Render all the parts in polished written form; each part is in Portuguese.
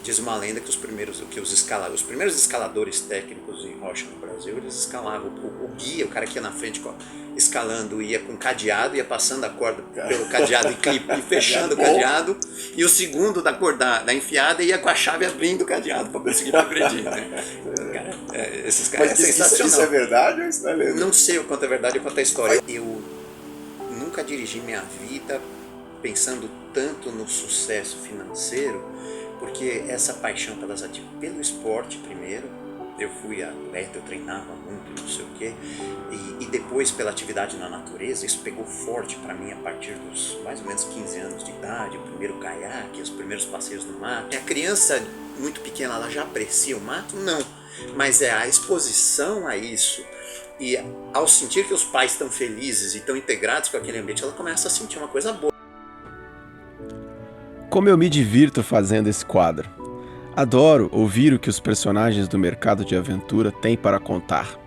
Diz uma lenda que os primeiros escaladores técnicos em rocha no Brasil, eles escalavam. O guia, o cara que ia na frente escalando, ia com cadeado, ia passando a corda pelo cadeado e fechando o cadeado, e o segundo da enfiada ia com a chave abrindo o cadeado para conseguir progredir. Né? Esses caras Mas é sensacional. Isso é verdade ou isso é lenda? Não sei o quanto é verdade, o quanto é história. Eu nunca dirigi minha vida pensando tanto no sucesso financeiro, porque essa paixão pelo esporte primeiro, eu fui atleta, eu treinava muito, não sei o quê, e depois pela atividade na natureza, isso pegou forte para mim a partir dos mais ou menos 15 anos de idade, o primeiro caiaque, os primeiros passeios no mato. E a criança muito pequena, ela já aprecia o mato? Não, mas é a exposição a isso. E ao sentir que os pais estão felizes e estão integrados com aquele ambiente, ela começa a sentir uma coisa boa. Como eu me divirto fazendo esse quadro. Adoro ouvir o que os personagens do mercado de aventura têm para contar.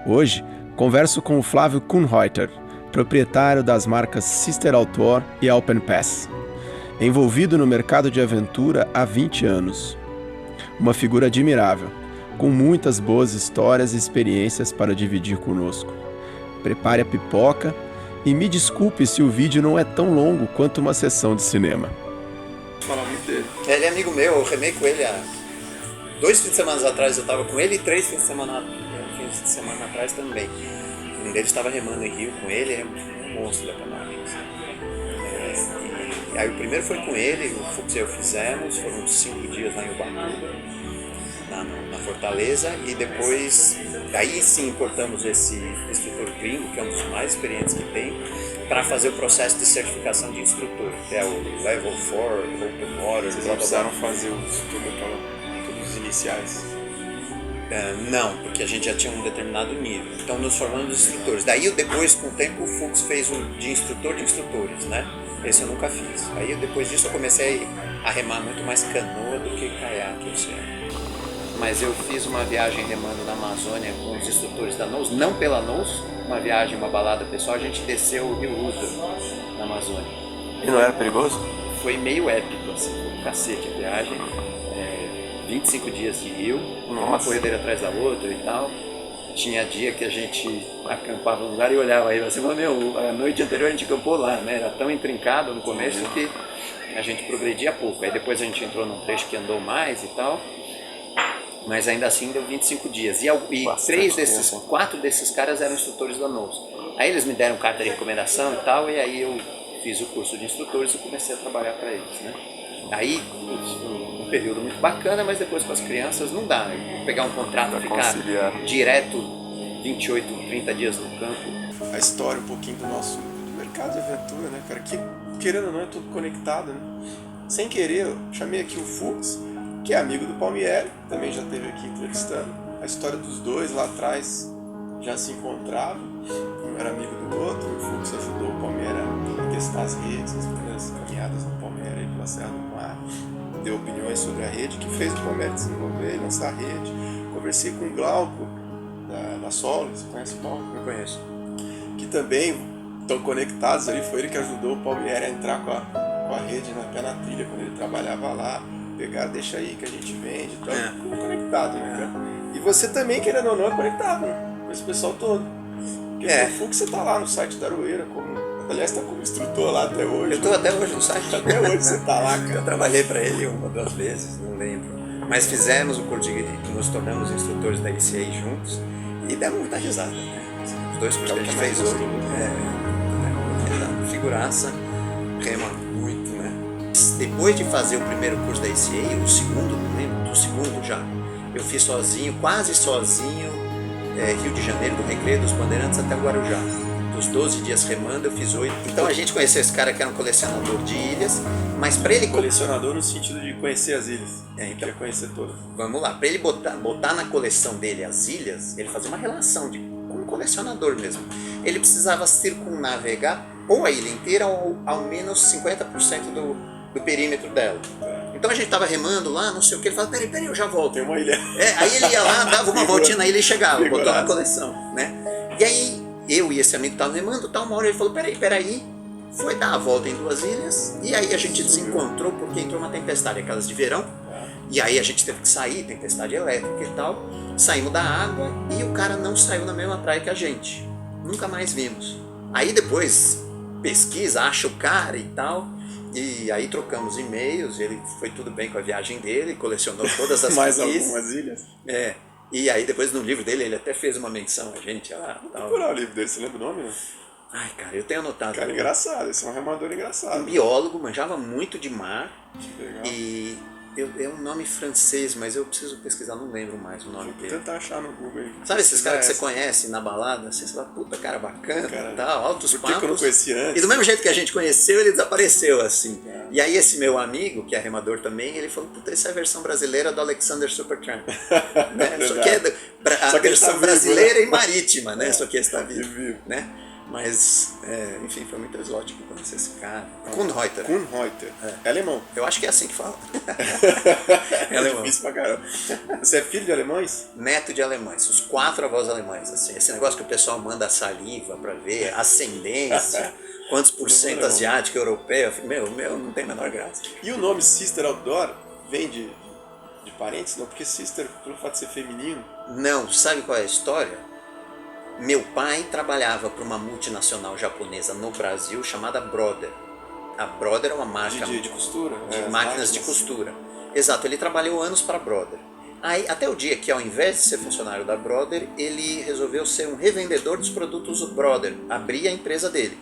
Hoje, converso com o Flávio Kuhnreuter, proprietário das marcas Sister Outdoor e Alpenpass, envolvido no mercado de aventura há 20 anos. Uma figura admirável, com muitas boas histórias e experiências para dividir conosco. Prepare a pipoca e me desculpe se o vídeo não é tão longo quanto uma sessão de cinema. Falar muito dele. Ele é amigo meu, eu remei com ele há 2 fins de semana atrás, eu estava com ele, e 3 fins de semana atrás também. Um deles estava remando em Rio com ele, é um monstro da canoagem. E aí o primeiro foi com ele, o Fux e eu fizemos, foram 5 dias lá em Ubatuba, na Fortaleza, e depois, aí sim importamos esse instrutor gringo, que é um dos mais experientes que tem, para fazer o processo de certificação de instrutor, que é o Level 4, Open Water. Vocês não precisaram fazer todos os iniciais? Não, porque a gente já tinha um determinado nível. Então nos formamos instrutores. Daí depois, com o tempo, o Fux fez um de instrutor de instrutores, né? Esse eu nunca fiz. Aí depois disso eu comecei a remar muito mais canoa do que caiaque, mas eu fiz uma viagem remando na Amazônia com os instrutores da NOS, não pela NOS, uma viagem, uma balada pessoal, a gente desceu o Rio Uta na Amazônia. E não era perigoso? Foi meio épico, assim, foi um cacete a viagem, 25 dias de rio, uma corredeira atrás da outra e tal. Tinha dia que a gente acampava no lugar e olhava aí, assim, a noite anterior a gente acampou lá, né? Era tão intrincado no começo que a gente progredia pouco. Aí depois a gente entrou num trecho que andou mais e tal. Mas ainda assim deu 25 dias. E 4 desses caras eram instrutores da NOS. Aí eles me deram carta de recomendação e tal, e aí eu fiz o curso de instrutores e comecei a trabalhar para eles, né? Aí, um período muito bacana, mas depois com as crianças não dá, né? Pegar um contrato e ficar direto 28, 30 dias no campo. A história um pouquinho do nosso mercado de aventura, né, cara? Que, querendo ou não, é tudo conectado, né? Sem querer, eu chamei aqui o Fux, que é amigo do Palmieri, também já esteve aqui entrevistando. A história dos dois lá atrás já se encontravam, um era amigo do outro, o Fux ajudou o Palmieri a testar as redes, as primeiras caminhadas do Palmieri pela Serra do Mar, deu opiniões sobre a rede, que fez o Palmieri desenvolver e lançar a rede. Conversei com o Glauco, da Solo, você conhece o Glauco? Eu conheço. Que também estão conectados ali, foi ele que ajudou o Palmieri a entrar com a rede na trilha, quando ele trabalhava lá. Pegar, deixa aí que a gente vende, então conectado, né, cara? E você também, querendo ou não, é conectado, né? Com esse pessoal todo. Porque o Fux, você tá lá no site da Aroeira, aliás, tá como instrutor lá até hoje. Eu tô até hoje no site. Até hoje você tá lá, cara. Eu trabalhei para ele 1 ou 2 vezes, não lembro. Mas fizemos o curso nos tornamos instrutores da ICA juntos e demos muita risada, né? Os 2 cursos que a gente fez hoje. Figuraça, rema muito, né? Depois de fazer o primeiro curso da ICA, o segundo, não lembro, do segundo já, eu fiz sozinho, quase sozinho, Rio de Janeiro, do Recreio dos Bandeirantes até Guarujá. Dos 12 dias remando, eu fiz 8. Então a gente conheceu esse cara que era um colecionador de ilhas, mas para ele... Colecionador no sentido de conhecer as ilhas. Então, queria conhecer todas. Vamos lá, para ele botar na coleção dele as ilhas, ele fazia uma relação com um colecionador mesmo. Ele precisava circunnavegar ou a ilha inteira ou ao menos 50% do perímetro dela. Então a gente tava remando lá, não sei o que, ele falava, peraí, eu já volto. Tem uma ilha. Aí ele ia lá, dava uma voltinha na ilha e chegava, botou na coleção, né? E aí, eu e esse amigo estavam remando, uma hora ele falou, peraí, foi dar a volta em 2 ilhas, e aí a gente desencontrou porque entrou uma tempestade, aquelas de verão, E aí a gente teve que sair, tempestade elétrica e tal. Saímos da água e o cara não saiu na mesma praia que a gente. Nunca mais vimos. Aí depois pesquisa, acha o cara e tal. E aí trocamos e-mails, ele foi tudo bem com a viagem dele, colecionou todas as Mais conquistas. algumas ilhas. É. E aí depois no livro dele ele até fez uma menção a gente lá. Vou procurar o livro dele, você lembra o nome? Né? Ai, cara, eu tenho anotado. Cara, engraçado, esse é um remador engraçado. Um biólogo, manjava muito de mar. Que legal. E é um nome francês, mas eu preciso pesquisar, não lembro mais o nome Vou dele. tentar achar no Google aí. Sabe esses caras que você Essa. conhece na balada? Você fala, puta, cara bacana, Cara, tal, altos por que papos. eu não conheci antes? E do mesmo jeito que a gente conheceu, ele desapareceu, assim. É. E aí esse meu amigo, que é remador também, ele falou, puta, essa é a versão brasileira do Alexander Supertramp. Né? Só que é a Só que ele tá versão vivo, brasileira né? e marítima, né? Só que esse tá vivo, vivo. né? Mas, enfim, foi muito exótico conhecer esse cara. Kuhnreuter. Kuhnreuter. É alemão. Eu acho que é assim que fala. É difícil pra caramba. Você é filho de alemães? Neto de alemães, os 4 avós alemães, assim, esse negócio que o pessoal manda a saliva pra ver, ascendência, quantos por cento asiático, europeu, eu falei, meu, não tem a menor graça. E o nome Sister Outdoor vem de parentes? Não, porque Sister, pelo fato de ser feminino. Não, sabe qual é a história? Meu pai trabalhava para uma multinacional japonesa no Brasil chamada Brother. A Brother é uma marca De costura. de as máquinas de costura. Exato, ele trabalhou anos para a Brother. Aí, até o dia que, ao invés de ser funcionário da Brother, ele resolveu ser um revendedor dos produtos Brother, abrir a empresa dele.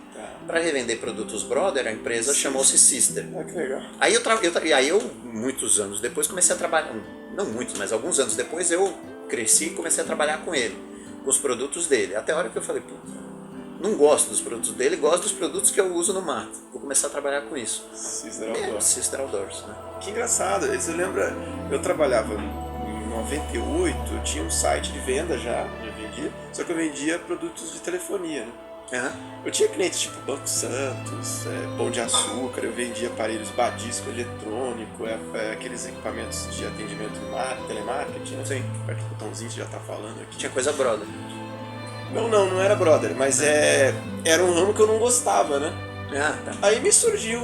Para revender produtos Brother, a empresa chamou-se Sister. Ah, que legal. Aí eu, muitos anos depois, comecei a trabalhar, não muitos, mas alguns anos depois, eu cresci e comecei a trabalhar com ele, com os produtos dele. Até a hora que eu falei, puta, não gosto dos produtos dele, gosto dos produtos que eu uso no mato. Vou começar a trabalhar com isso. Sister Outdoor. Sister Outdoors, né? Que engraçado. Você lembra, eu trabalhava em 98, eu tinha um site de venda já vendia, só que eu vendia produtos de telefonia, né? Eu tinha clientes tipo Banco Santos, Pão de Açúcar, eu vendia aparelhos Badisco, eletrônico, aqueles equipamentos de atendimento telemarketing, né? Sim. Aperta o botãozinho, você já tá falando aqui. Tinha coisa Brother. Não era Brother, mas era um ramo que eu não gostava, né? Tá. Aí me surgiu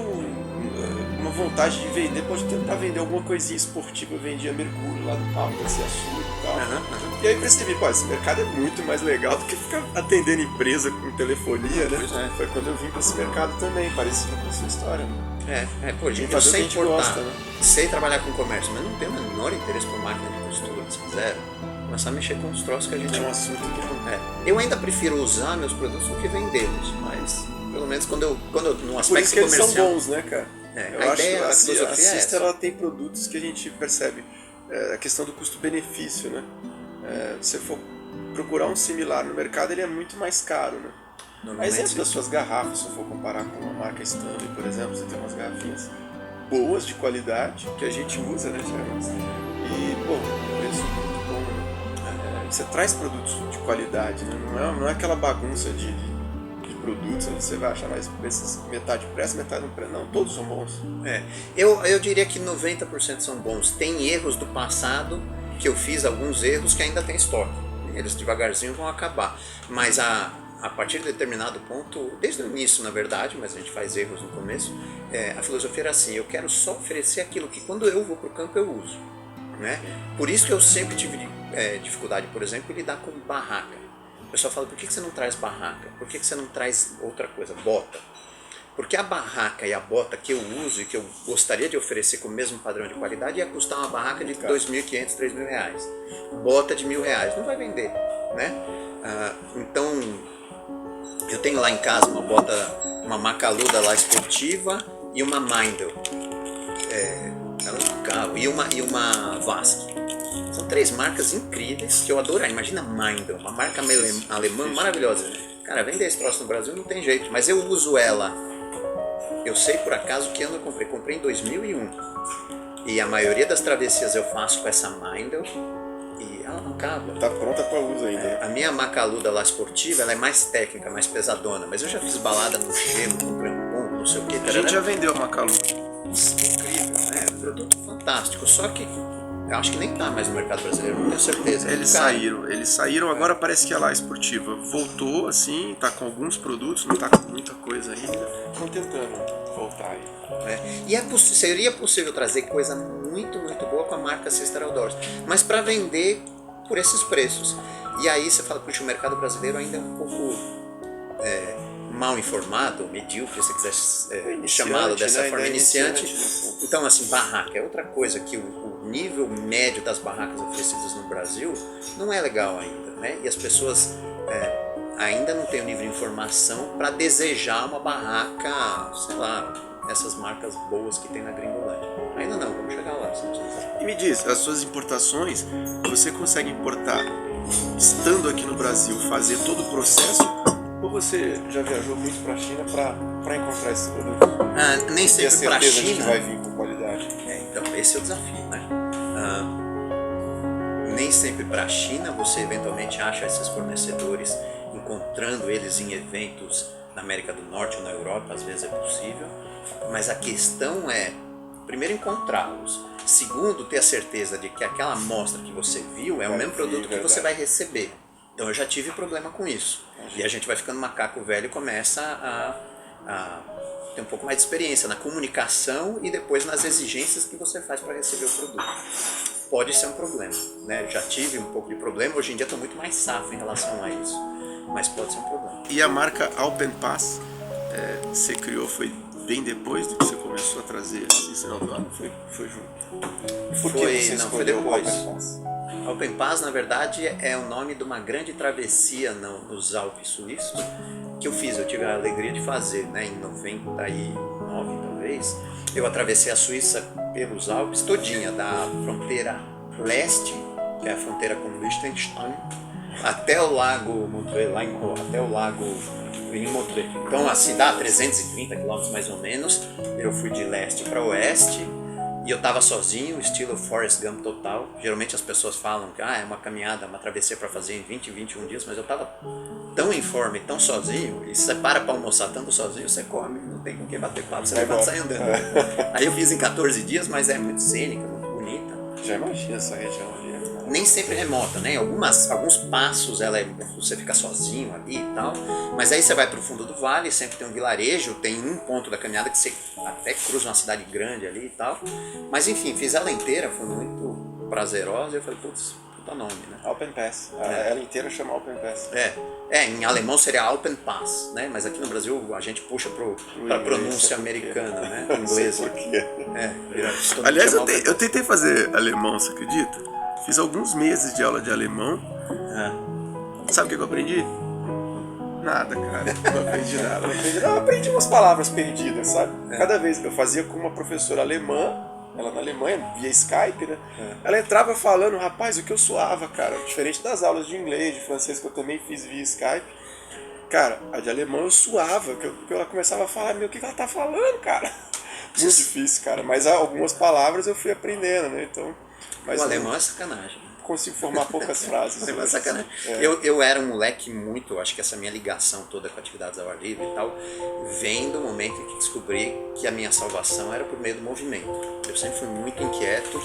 uma vontade de vender, pode tentar vender alguma coisinha esportiva. Eu vendia mercúrio lá do Pablo da Ciaçu e tal. E aí percebi, pô, esse mercado é muito mais legal do que ficar atendendo empresa com telefonia, né? Pois é. Foi quando eu vim pra esse mercado também, parecido com a sua história. Né? Pô, eu fazer o que a sei gente importar, gosta, né? sei trabalhar com comércio, mas não tenho o menor interesse por máquina de costura, se quiser. Começar a mexer com os troços que a gente... É um assunto que não... Eu ainda prefiro usar meus produtos do que vendê-los, mas pelo menos quando eu num Por aspecto isso que eles comercial... são bons, né, cara? Eu a acho ideia, que a filosofia a é Sister, essa. ela tem produtos que a gente percebe a questão do custo-benefício, né? Se você for procurar um similar no mercado, ele é muito mais caro, né? A Normalmente, exemplo das suas garrafas, se eu for comparar com uma marca Stanley, por exemplo, você tem umas garrafinhas boas, de qualidade, que a gente usa, né, geralmente. E, pô, um preço muito bom, né? Você traz produtos de qualidade, né? Não é aquela bagunça de produtos onde você vai achar mais preços, metade presta, metade não presta. Não, todos são bons. Eu diria que 90% são bons. Tem erros do passado, que eu fiz alguns erros que ainda tem estoque. Eles devagarzinho vão acabar. Mas a partir de determinado ponto, desde o início na verdade, mas a gente faz erros no começo, a filosofia era assim, eu quero só oferecer aquilo que quando eu vou para o campo eu uso. Né? Por isso que eu sempre tive dificuldade, por exemplo, em lidar com barraca. O pessoal fala, por que você não traz barraca? Por que você não traz outra coisa, bota? Porque a barraca e a bota que eu uso e que eu gostaria de oferecer com o mesmo padrão de qualidade ia custar uma barraca de R$2.500, R$3.000. Bota de R$1.000, não vai vender, né? Então, eu tenho lá em casa uma bota, uma Macaluda lá esportiva e uma Mindel, ela é um carro, e uma Vasque. São 3 marcas incríveis que eu adoro. Imagina Mindel, uma marca alemã maravilhosa. Cara, vender esse troço no Brasil não tem jeito, mas eu uso ela. Eu sei por acaso que ano eu comprei. Comprei em 2001. E a maioria das travessias eu faço com essa Mindel e ela não acaba. Tá pronta para uso ainda. A minha Macaluda lá esportiva, ela é mais técnica, mais pesadona. Mas eu já fiz balada no gelo, com crampon, não sei o que. A gente já vendeu uma Macaluda. Incrível, né? Produto fantástico. Só que eu acho que nem tá mais no mercado brasileiro, não tenho certeza. Eles saíram, agora parece que a lá esportiva voltou assim, tá com alguns produtos, não tá com muita coisa ainda. Estão tentando voltar aí. E seria possível trazer coisa muito, muito boa com a marca Sister Outdoors, mas para vender por esses preços. E aí você fala, puxa, o mercado brasileiro ainda é um pouco mal informado, medíocre, se você quiser chamá-lo dessa forma, iniciante. Então, assim, barraca é outra coisa que o nível médio das barracas oferecidas no Brasil não é legal ainda, né? E as pessoas ainda não têm o nível de informação para desejar uma barraca, sei lá, essas marcas boas que tem na Gringolândia. Ainda não, vamos chegar lá. E me diz, as suas importações, você consegue importar estando aqui no Brasil, fazer todo o processo, ou você já viajou muito para a China para encontrar esse produto? Nem sempre para a China. Que vai vir com qualidade. Então, esse é o desafio, né? Nem sempre para a China você eventualmente acha esses fornecedores, encontrando eles em eventos na América do Norte ou na Europa, às vezes é possível, mas a questão é, primeiro, encontrá-los, segundo, ter a certeza de que aquela amostra que você viu é o mesmo produto que você vai receber. Então eu já tive problema com isso, e a gente vai ficando macaco velho e começa a ter um pouco mais de experiência na comunicação e depois nas exigências que você faz para receber o produto. Pode ser um problema, né? Já tive um pouco de problema, hoje em dia estou muito mais safo em relação a isso, mas pode ser um problema. E a marca Alpen Pass, você criou, foi bem depois do que você começou a trazer esse sinal do ano? Foi junto? Por que você escolheu o depois. Alpen Pass? Alpen Pass, na verdade, é o nome de uma grande travessia nos Alpes suíços que eu fiz, eu tive a alegria de fazer, né? Em 99, talvez. Eu atravessei a Suíça pelos Alpes todinha, da fronteira leste, que é a fronteira com Liechtenstein, até o lago Montreux, lá em Caux, até o lago em Montreux. Então, assim, dá 330 km mais ou menos. Eu fui de leste para oeste e eu estava sozinho, estilo Forrest Gump total. Geralmente as pessoas falam que é uma caminhada, uma travessia para fazer em 20, 21 dias, mas eu estava tão em forma e tão sozinho, e se você para almoçar tanto sozinho, você come, não tem com quem bater papo, você levanta e sai andando. Aí eu fiz em 14 dias, mas é muito cênica, muito bonita. Já imagina essa região ali. Nem sempre remota, né? Alguns passos você fica sozinho ali e tal, mas aí você vai pro fundo do vale, sempre tem um vilarejo, tem um ponto da caminhada que você até cruza uma cidade grande ali e tal. Mas enfim, fiz ela inteira, foi muito prazerosa e eu falei, putz, puta nome, né? Alpen Pass, ela inteira chama Alpen Pass. Em alemão seria Alpen Pass, né? Mas aqui no Brasil a gente puxa pra pronúncia americana, né? Inglesa. Por quê? Aliás, eu tentei fazer alemão, você acredita? Fiz alguns meses de aula de alemão. Sabe o que eu aprendi? Nada, cara. Não aprendi nada. Eu aprendi umas palavras perdidas, sabe? Cada vez eu fazia com uma professora alemã, ela na Alemanha, via Skype, né? Ela entrava falando, rapaz, o que eu suava, cara. Diferente das aulas de inglês, de francês que eu também fiz via Skype. Cara, a de alemão eu suava, porque ela começava a falar, o que ela tá falando, cara? Muito difícil, cara. Mas algumas palavras eu fui aprendendo, né? Então... Mas o alemão é sacanagem. Consigo formar poucas frases. É sacanagem. Eu era um moleque muito, acho que essa minha ligação toda com atividades ao ar livre e tal, vem do momento em que descobri que a minha salvação era por meio do movimento. Eu sempre fui muito inquieto,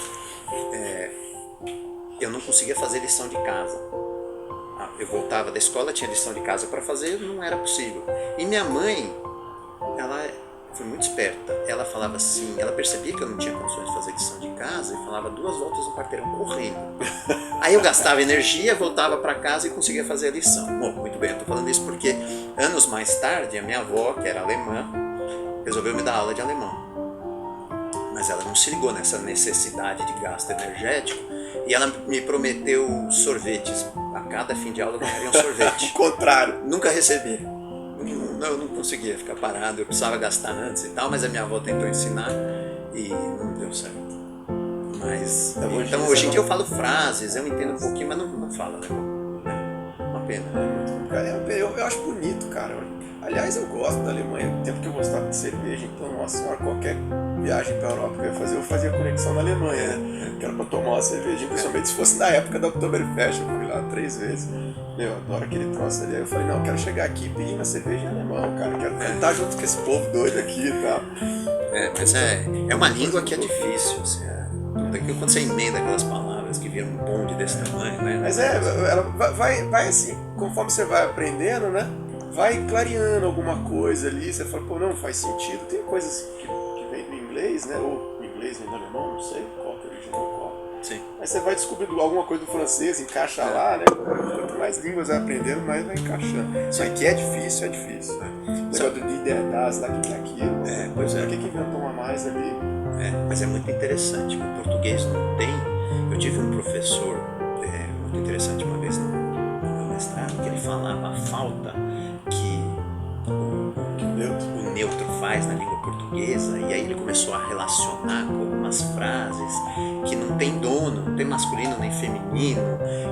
eu não conseguia fazer lição de casa. Eu voltava da escola, tinha lição de casa para fazer, não era possível. E minha mãe, ela foi muito esperta. Ela falava assim, ela percebia que eu não tinha condições de fazer lição de casa e falava 2 voltas no quarteirão correndo. Aí eu gastava energia, voltava para casa e conseguia fazer a lição. Bom, muito bem, eu tô falando isso porque anos mais tarde a minha avó, que era alemã, resolveu me dar aula de alemão. Mas ela não se ligou nessa necessidade de gasto energético e ela me prometeu sorvetes. A cada fim de aula eu ganharia um sorvete. Contrário. Nunca recebi. Eu não conseguia ficar parado, eu precisava gastar antes e tal, mas a minha avó tentou ensinar e não deu certo. Mas, então hoje em dia eu falo frases, eu entendo um pouquinho, mas não falo, né? Uma pena. Eu acho bonito, cara. Aliás, eu gosto da Alemanha, no tempo que eu gostava de cerveja, então, nossa senhora, qualquer viagem pra Europa que eu ia fazer conexão na Alemanha, né? Que era pra tomar uma cervejinha, principalmente se fosse na época da Oktoberfest, eu fui lá 3 vezes. Eu adoro aquele troço ali. Aí eu falei, não, eu quero chegar aqui e pedir uma cerveja em alemão, cara. Quero cantar junto com esse povo doido aqui e tal. Mas é uma língua que é difícil, assim, quando você emenda aquelas palavras que viram um bonde desse tamanho, né? Mas ela vai assim, conforme você vai aprendendo, né? vai clareando alguma coisa ali, você fala, pô, não, faz sentido. Tem coisas que vem do inglês, né? Ou do inglês, vem do alemão, não sei qual que é o original, qual. Sim. Aí você vai descobrindo alguma coisa do francês, encaixa lá, né? Quanto mais línguas vai aprendendo, mais vai encaixando. Só que é difícil, é difícil. Negócio de ideias, daquilo. Pois é. Por que inventou uma mais ali? Mas é muito interessante. O português não tem. Eu tive um professor muito interessante uma vez no meu mestrado, que ele falava a falta que o neutro faz na língua portuguesa, e aí ele começou a relacionar com algumas frases que não tem dono, não tem masculino nem feminino,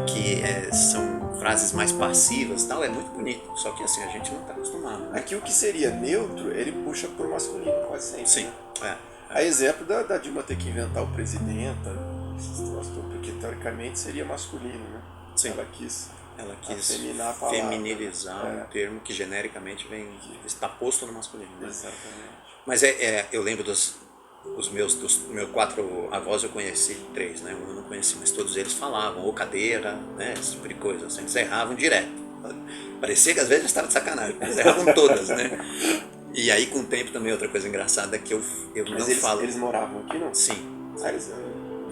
que são frases mais passivas e tal. É muito bonito, só que assim, a gente não está acostumado, né? Aqui o que seria neutro, ele puxa por masculino quase sempre. Sim, né? A exemplo da Dilma ter que inventar o presidenta, porque teoricamente seria masculino, né? Sim. Ela quis afeminar a palavra. Feminilizar um termo que genericamente está posto no masculino, né? Exatamente. Mas eu lembro dos meus 4 avós, eu conheci 3, né? Um eu não conheci, mas todos eles falavam, ou cadeira, né? Esse tipo de coisa, assim, eles erravam direto. Parecia que às vezes eles estavam de sacanagem, eles erravam todas, né? E aí com o tempo também outra coisa engraçada que eu mas não falo. Eles moravam aqui, não? Sim. Eles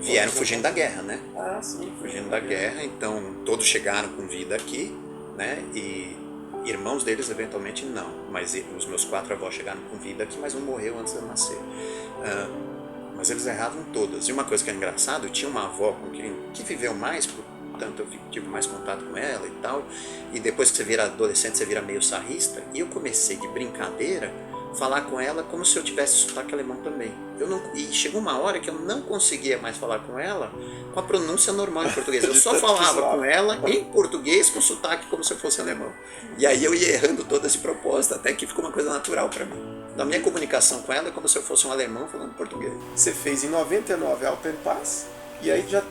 vieram fugindo da guerra, né? Ah, sim. Fugindo da guerra, então todos chegaram com vida aqui, né? E irmãos deles eventualmente não, mas os meus 4 avós chegaram com vida aqui, mas um morreu antes de eu nascer. Mas eles erravam todas. E uma coisa que é engraçada, eu tinha uma avó que viveu mais, portanto eu tive mais contato com ela e tal, e depois que você vira adolescente, você vira meio sarrista, e eu comecei de brincadeira falar com ela como se eu tivesse sotaque alemão também. E chegou uma hora que eu não conseguia mais falar com ela com a pronúncia normal em português. Eu só falava com ela em português com sotaque como se eu fosse alemão. E aí eu ia errando todas de propósito, até que ficou uma coisa natural para mim. Da minha comunicação com ela é como se eu fosse um alemão falando português. Você fez em 99 a Alpen Pass, e aí já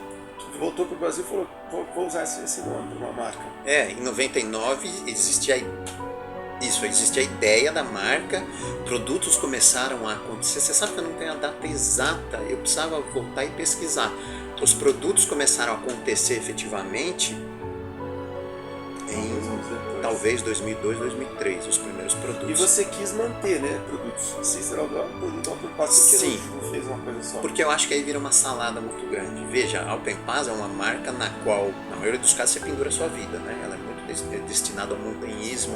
voltou para o Brasil e falou, vou usar esse nome para uma marca. Em 99 existia a ideia da marca, produtos começaram a acontecer. Você sabe que eu não tenho a data exata, eu precisava voltar e pesquisar. Os produtos começaram a acontecer efetivamente em talvez 2002, 2003, os primeiros produtos. E você quis manter, né, produtos Cícero Aldor, produto Alpen Pass, Sim, não fez uma coisa só. porque eu acho que aí vira uma salada muito grande. Veja, a Alpen Pass é uma marca na qual, na maioria dos casos, você pendura a sua vida, né? Ela é muito destinada ao montanhismo,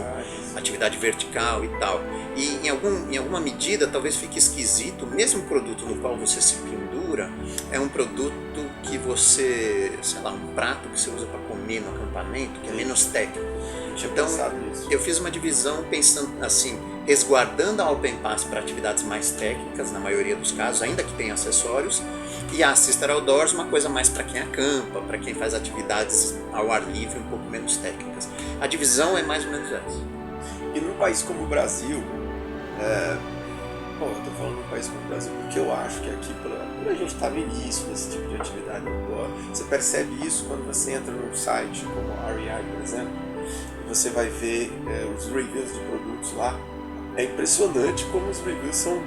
atividade vertical e tal. E em alguma medida talvez fique esquisito, o mesmo produto no qual você se pendura é um produto que você, sei lá, um prato que você usa para comer no acampamento, que é menos técnico. Então, eu fiz uma divisão pensando assim, resguardando a Alpen Pass para atividades mais técnicas, na maioria dos casos, ainda que tenha acessórios, e a Sister Outdoors uma coisa mais para quem acampa, para quem faz atividades ao ar livre um pouco menos técnicas. A divisão é mais ou menos essa. E num país como o Brasil, eu tô falando num país como o Brasil porque eu acho que aqui, quando a gente está no início desse tipo de atividade, você percebe isso quando você entra num site como a REI, por exemplo, e você vai ver os reviews de produtos lá. É impressionante como os reviews são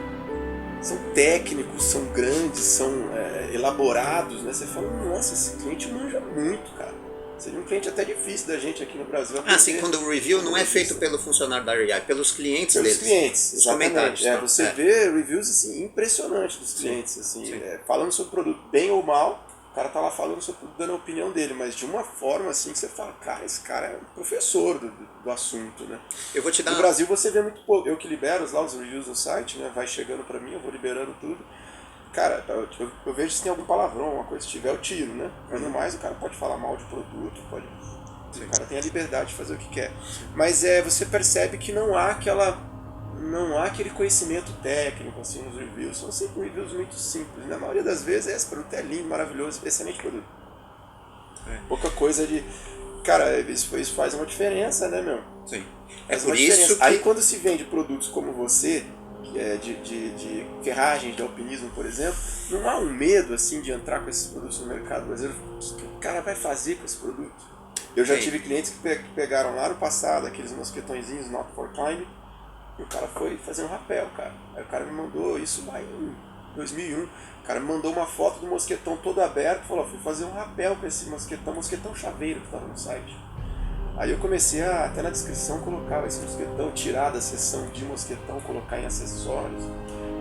técnicos, são grandes, são elaborados, né? Você fala, nossa, esse cliente manja muito, cara. Seria um cliente até difícil da gente aqui no Brasil. Sim, quando o review não é feito pelo funcionário da REI, pelos clientes deles. Pelos clientes, os comentários. Você vê reviews assim, impressionantes dos clientes, assim, falando sobre o produto bem ou mal. O cara tá lá falando sobre tudo, dando a opinião dele, mas de uma forma assim que você fala, cara, esse cara é um professor do assunto, né? Eu vou te dar... No Brasil você vê muito pouco. Eu que libero lá os reviews no site, né? Vai chegando pra mim, eu vou liberando tudo. Cara, eu vejo se tem algum palavrão, alguma coisa, se tiver eu tiro, né? Mas no mais o cara pode falar mal de produto, pode... O cara tem a liberdade de fazer o que quer. Mas você percebe que não há aquele conhecimento técnico assim nos reviews. São sempre reviews muito simples. Na maioria das vezes esse produto é lindo, maravilhoso, excelente produto. Pouca coisa de... Cara, isso faz uma diferença, né, meu? Sim. Faz por uma isso diferença. que... Aí quando se vende produtos como você, de ferragens, de alpinismo, por exemplo, não há um medo assim de entrar com esses produtos no mercado brasileiro. O que o cara vai fazer com esse produto? Eu já tive clientes que pegaram lá no passado aqueles mosquetõezinhos Not for Climbing, e o cara foi fazer um rapel, cara. Aí o cara me mandou isso lá em 2001. O cara me mandou uma foto do mosquetão todo aberto e falou, fui fazer um rapel com esse mosquetão chaveiro que estava no site. Aí eu comecei a, até na descrição, colocava esse mosquetão, tirar da seção de mosquetão, colocar em acessórios.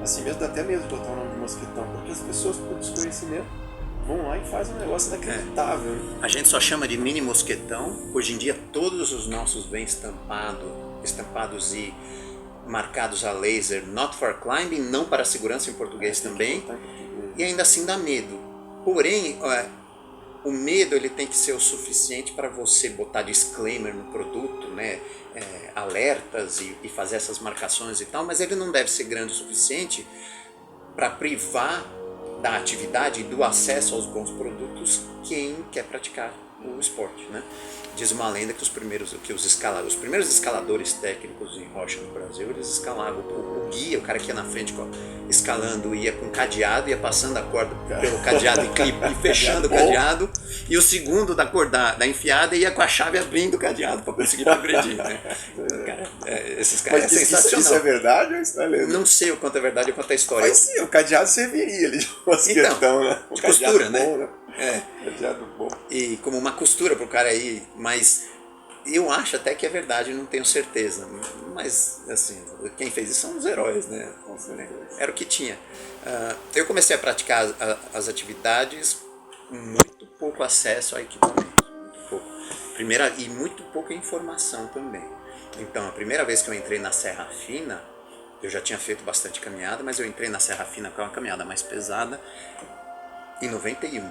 Assim mesmo, dá até medo de botar o nome de mosquetão, porque as pessoas, por desconhecimento, vão lá e fazem um negócio inacreditável. A gente só chama de mini mosquetão. Hoje em dia todos os nossos vêm estampados e marcados a laser, not for climbing, não para segurança em português também. E ainda assim dá medo. Porém, o medo ele tem que ser o suficiente para você botar disclaimer no produto, né? Alertas e fazer essas marcações e tal, mas ele não deve ser grande o suficiente para privar da atividade e do acesso aos bons produtos quem quer praticar o esporte, né? Diz uma lenda que os primeiros escaladores técnicos em rocha no Brasil, eles escalavam o guia, o cara que ia na frente escalando, ia com cadeado, ia passando a corda pelo cadeado e fechando o cadeado, e o segundo da enfiada ia com a chave abrindo o cadeado para conseguir progredir, né? Cara, esses caras Mas é sensacional. Isso é verdade ou isso é lenda? Não sei o quanto é verdade ou quanto é história. Mas sim, o cadeado serviria ali de mosquetão, então, né? De costura, né? Bom, né? Cadeado bom. E como uma costura pro cara aí, mas eu acho até que é verdade, não tenho certeza. Mas, assim, quem fez isso são os heróis, né? Era o que tinha. Eu comecei a praticar as atividades com muito pouco acesso a equipamento. Muito pouco. E muito pouca informação também. Então, a primeira vez que eu entrei na Serra Fina, eu já tinha feito bastante caminhada, mas eu entrei na Serra Fina com uma caminhada mais pesada em 91.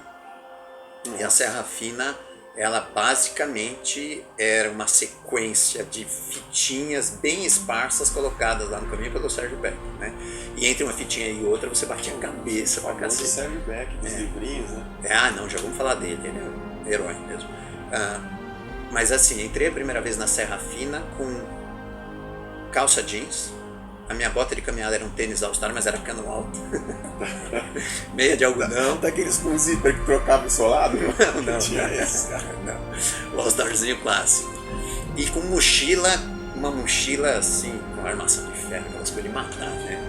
E a Serra Fina, ela basicamente era uma sequência de fitinhas bem esparsas colocadas lá no caminho pelo Sérgio Beck, né? E entre uma fitinha e outra você batia a cabeça pra cacete. O Sérgio Beck, dos livrinhos, né? Não, já vamos falar dele, ele é um herói mesmo. Mas assim, entrei a primeira vez na Serra Fina com calça jeans. A minha bota de caminhada era um tênis All-Star, mas era cano alto. Meia de algodão. Daqueles com zíper que trocava o solado? Não, tinha esse. não. O All-Starzinho clássico. E com uma mochila assim, com armação de ferro, aquelas coisas de matar, né?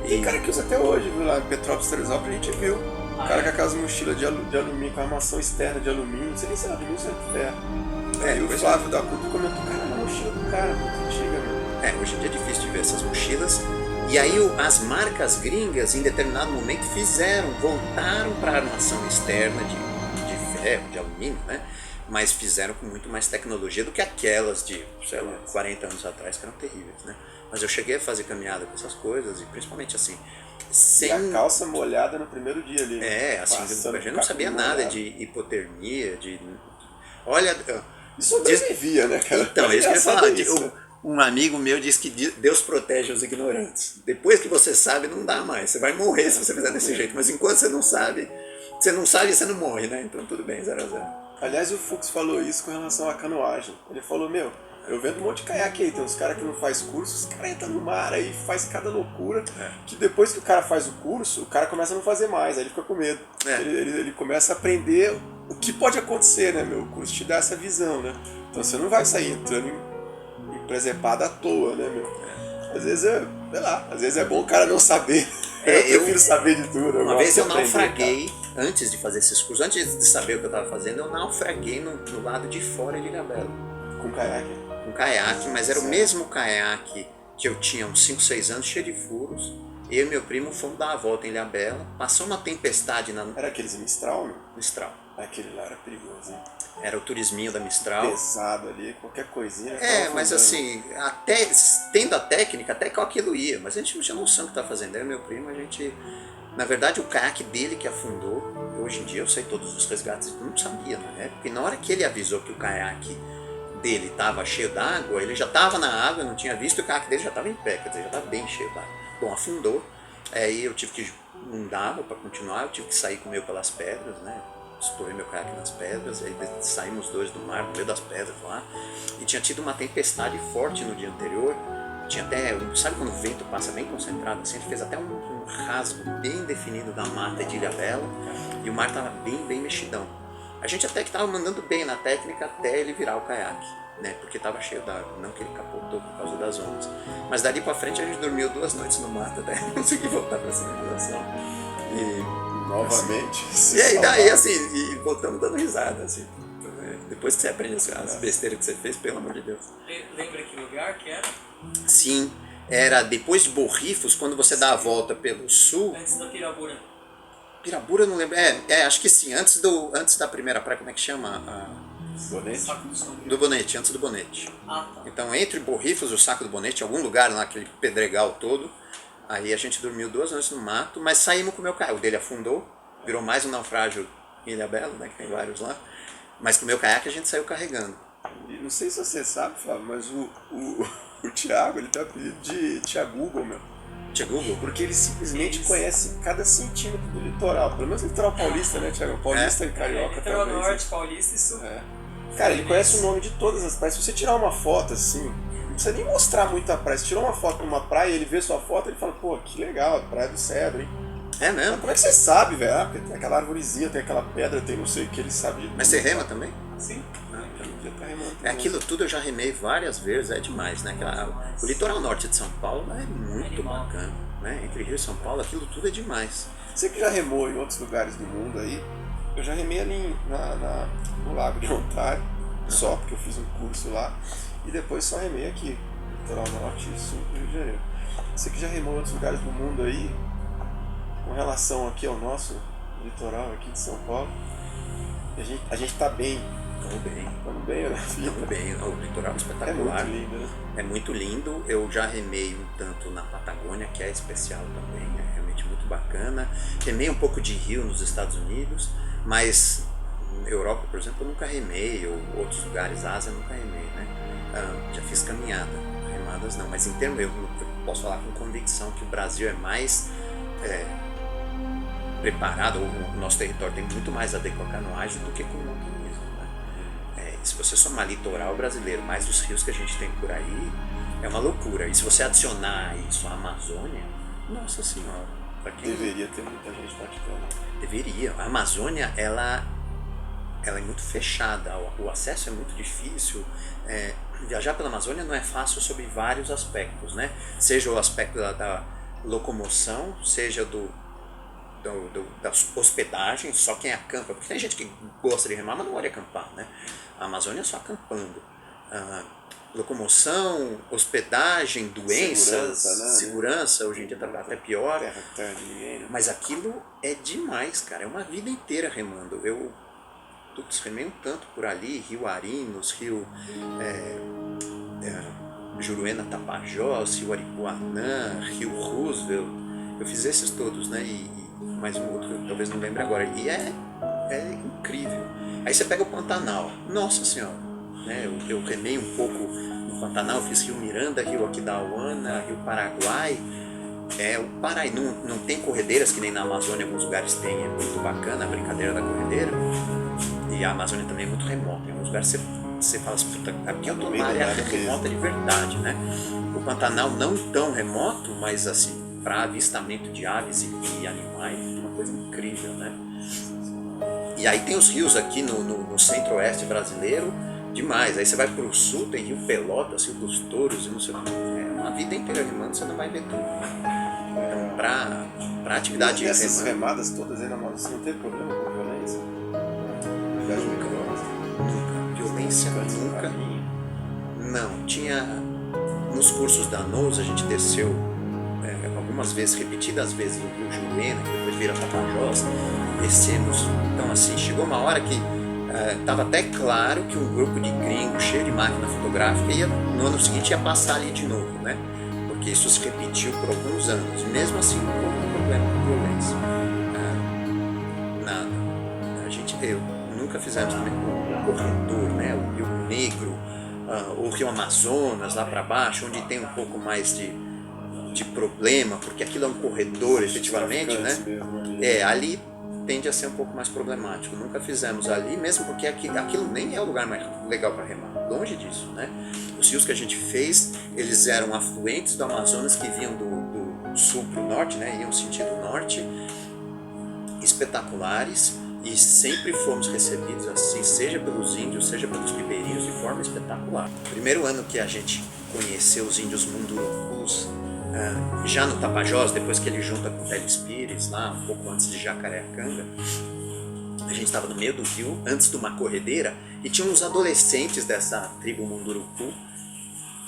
Tem cara que usa até hoje, viu? Lá em Petrópolis, Teresópolis, a gente viu. O cara com aquelas mochilas de alumínio, com armação externa de alumínio, não sei nem se era alumínio ou se era de ferro. Aí o Flávio da CUP comentou, cara, a mochila do cara, muito antiga, meu. Hoje em dia é difícil de ver essas mochilas. E aí as marcas gringas, em determinado momento, voltaram para a armação externa de ferro, de alumínio, né? Mas fizeram com muito mais tecnologia do que aquelas de, sei lá, 40 anos atrás, que eram terríveis, né? Mas eu cheguei a fazer caminhada com essas coisas, e principalmente assim, sem... E a calça molhada no primeiro dia ali. Assim, a gente não sabia nada de hipotermia, Olha... Isso sobrevivia, né, cara? Então, isso que eu ia falar. Um amigo meu disse que Deus protege os ignorantes. Depois que você sabe, não dá mais. Você vai morrer se você fizer desse jeito. Mas enquanto você não sabe, você não morre, né? Então tudo bem, 0 a 0. Aliás, o Fux falou isso com relação à canoagem. Ele falou, eu vendo um monte de caiaque aí, tem uns caras que não faz curso, os caras entram no mar aí, faz cada loucura, que depois que o cara faz o curso, o cara começa a não fazer mais, aí ele fica com medo. Ele começa a aprender o que pode acontecer, né, meu? O curso te dá essa visão, né? Então você não vai sair entrando em presepada à toa, né, meu? Às vezes é bom o cara não saber. Eu prefiro saber de tudo. Uma vez eu naufraguei, antes de fazer esses cursos, antes de saber o que eu estava fazendo, eu naufraguei no lado de fora de Ilhabela. Com caiaque? Com caiaque, mas era o mesmo caiaque que eu tinha uns 5, 6 anos, cheio de furos. Eu e meu primo fomos dar uma volta em Ilhabela, passou uma tempestade na... Era aqueles Mistral, meu? Mistral. Aquele lá era perigoso, hein? Era o turisminho da Mistral. Pesado ali, qualquer coisinha. Mas assim, até tendo a técnica, até com aquilo ia, mas a gente não tinha noção do que estava fazendo. Eu e meu primo, na verdade, o caiaque dele que afundou, hoje em dia eu sei todos os resgates, eu não sabia na época, e na hora que ele avisou que o caiaque dele estava cheio d'água, ele já estava na água, eu não tinha visto, e o caiaque dele já estava em pé, quer dizer, já estava bem cheio d'água. Bom, afundou, aí eu tive que, não dava para continuar, eu tive que sair com o meu pelas pedras, né? Estourei meu caiaque nas pedras, aí saímos 2 do mar, no meio das pedras lá, e tinha tido uma tempestade forte no dia anterior, tinha até, sabe quando o vento passa bem concentrado assim, ele fez até um rasgo bem definido da mata de Ilhabela, e o mar estava bem mexidão. A gente até que estava mandando bem na técnica até ele virar o caiaque, né, porque estava cheio d'água, não que ele capotou por causa das ondas. Mas dali pra frente a gente dormiu 2 noites no mato até conseguir voltar pra civilização. Novamente. E aí daí assim, e voltamos dando risada, assim. Depois que você aprende as besteiras que você fez, pelo amor de Deus. Lembra que lugar que era? Sim, era depois de Borrifos, quando você dá a volta pelo sul. Antes da Pirabura. Pirabura, eu não lembro. Acho que sim, antes da primeira praia, como é que chama? Bonete. Saco do Sombrio. Do Bonete, antes do Bonete. Ah, tá. Então, entre Borrifos e o Saco do Bonete, algum lugar lá, aquele pedregal todo, aí a gente dormiu 2 noites no mato, mas saímos com o meu caiaque. O dele afundou, virou mais um naufrágio em Ilhabela, né, que tem vários lá. Mas com o meu caiaque a gente saiu carregando. E não sei se você sabe, Flávio, mas o Thiago, ele tem o apelido de Thiago, meu. Tinha Google? Porque ele simplesmente conhece cada centímetro do litoral. Pelo menos o litoral paulista, né, Thiago? Paulista e carioca Litoral talvez. Norte, Paulista e Sul. Cara, ele conhece o nome de todas as praias. Se você tirar uma foto assim, não precisa nem mostrar muito a praia. Se tirou uma foto numa praia, ele vê sua foto, ele fala, pô, que legal, a Praia do Cedro, hein? É Mas mesmo? como é que você sabe, velho? Ah, porque tem aquela arvorezinha, tem aquela pedra, tem não sei o que, ele sabe. Mas você rema também? Sim. Já tá remando É, também. aquilo tudo eu já remei várias vezes, é demais, né? O litoral norte de São Paulo é muito bacana, né? Entre Rio e São Paulo, aquilo tudo é demais. Você que já remou em outros lugares do mundo aí, eu já remei ali no Lago de Ontário, só porque eu fiz um curso lá, e depois só remei aqui, litoral norte e sul do Rio de Janeiro. Você que já remou em outros lugares do mundo aí, com relação aqui ao nosso litoral aqui de São Paulo, a gente tá bem. Estamos bem, né? Estamos bem. O litoral é É espetacular. muito lindo, né? É muito lindo. Eu já remei um tanto na Patagônia, que é especial também, é realmente muito bacana. Remei um pouco de rio nos Estados Unidos, mas na Europa, por exemplo, eu nunca remei, ou outros lugares, Ásia, eu nunca remei, né? Já fiz caminhada, remadas não, mas em termos, eu posso falar com convicção que o Brasil é mais preparado, o nosso território tem muito mais a ver com a canoagem do que com o montanhismo, né? Se você somar litoral brasileiro, mais os rios que a gente tem por aí, é uma loucura. E se você adicionar isso à Amazônia, nossa senhora, pra quem Deveria ter muita gente praticando. deveria. A Amazônia, ela é muito fechada, o acesso é muito difícil. Viajar pela Amazônia não é fácil sob vários aspectos, né? Seja o aspecto da locomoção, seja da hospedagem, só quem acampa, porque tem gente que gosta de remar, mas não pode acampar, né? A Amazônia é só acampando. Locomoção, hospedagem, doenças, segurança, hoje em dia tá até pior. Terra de ninguém, né? Mas aquilo é demais, cara, é uma vida inteira remando. Eu remei um tanto por ali, Rio Arinos, Rio Juruena Tapajós, Rio Aripuanã, Rio Roosevelt. Eu fiz esses todos, né? E mais um outro que eu talvez não lembre agora. E é incrível. Aí você pega o Pantanal. Nossa Senhora! Né? Eu remei um pouco no Pantanal, fiz Rio Miranda, Rio Aquidauana, Rio Paraguai. O Paraí não tem corredeiras que nem na Amazônia, alguns lugares tem, é muito bacana a brincadeira da corredeira. E a Amazônia também é muito remota. Em alguns lugares você fala assim, puta, aqui eu tô numa área remota de verdade, né? O Pantanal não tão remoto, mas assim, para avistamento de aves e animais, uma coisa incrível, né? E aí tem os rios aqui no centro-oeste brasileiro, demais. Aí você vai pro sul, tem Rio Pelotas, Rio dos Touros, e não sei o que. É uma vida inteira remando, você não vai ver tudo, né? Então, pra atividade E essas remando, remadas todas aí na moda, você não teve problema com violência? Viagem micro-ondas? violência nunca. Não, tinha nos cursos da NOS, a gente desceu algumas vezes, repetidas vezes no Rio Juruena, que depois vira Tapajós, descemos. Então assim, chegou uma hora que estava até claro que um grupo de gringos cheio de máquina fotográfica no ano seguinte ia passar ali de novo, né? Porque isso se repetiu por alguns anos, mesmo assim não houve problema com violência. Nada. Nunca fizemos também o corredor, né? O Rio Negro, o Rio Amazonas lá para baixo, onde tem um pouco mais de problema, porque aquilo é um corredor efetivamente, né? Ali tende a ser um pouco mais problemático. Nunca fizemos ali, mesmo porque aquilo nem é o lugar mais legal para remar, longe disso, né? Os rios que a gente fez, eles eram afluentes do Amazonas que vinham do sul para o norte, né? Iam sentido norte, espetaculares, e sempre fomos recebidos assim, seja pelos índios, seja pelos ribeirinhos, de forma espetacular. Primeiro ano que a gente conheceu os índios Mundurucus, já no Tapajós, depois que ele junta com o Teles Pires, lá um pouco antes de Jacareacanga, A gente estava no meio do rio, antes de uma corredeira, e tinha uns adolescentes dessa tribo Munduruku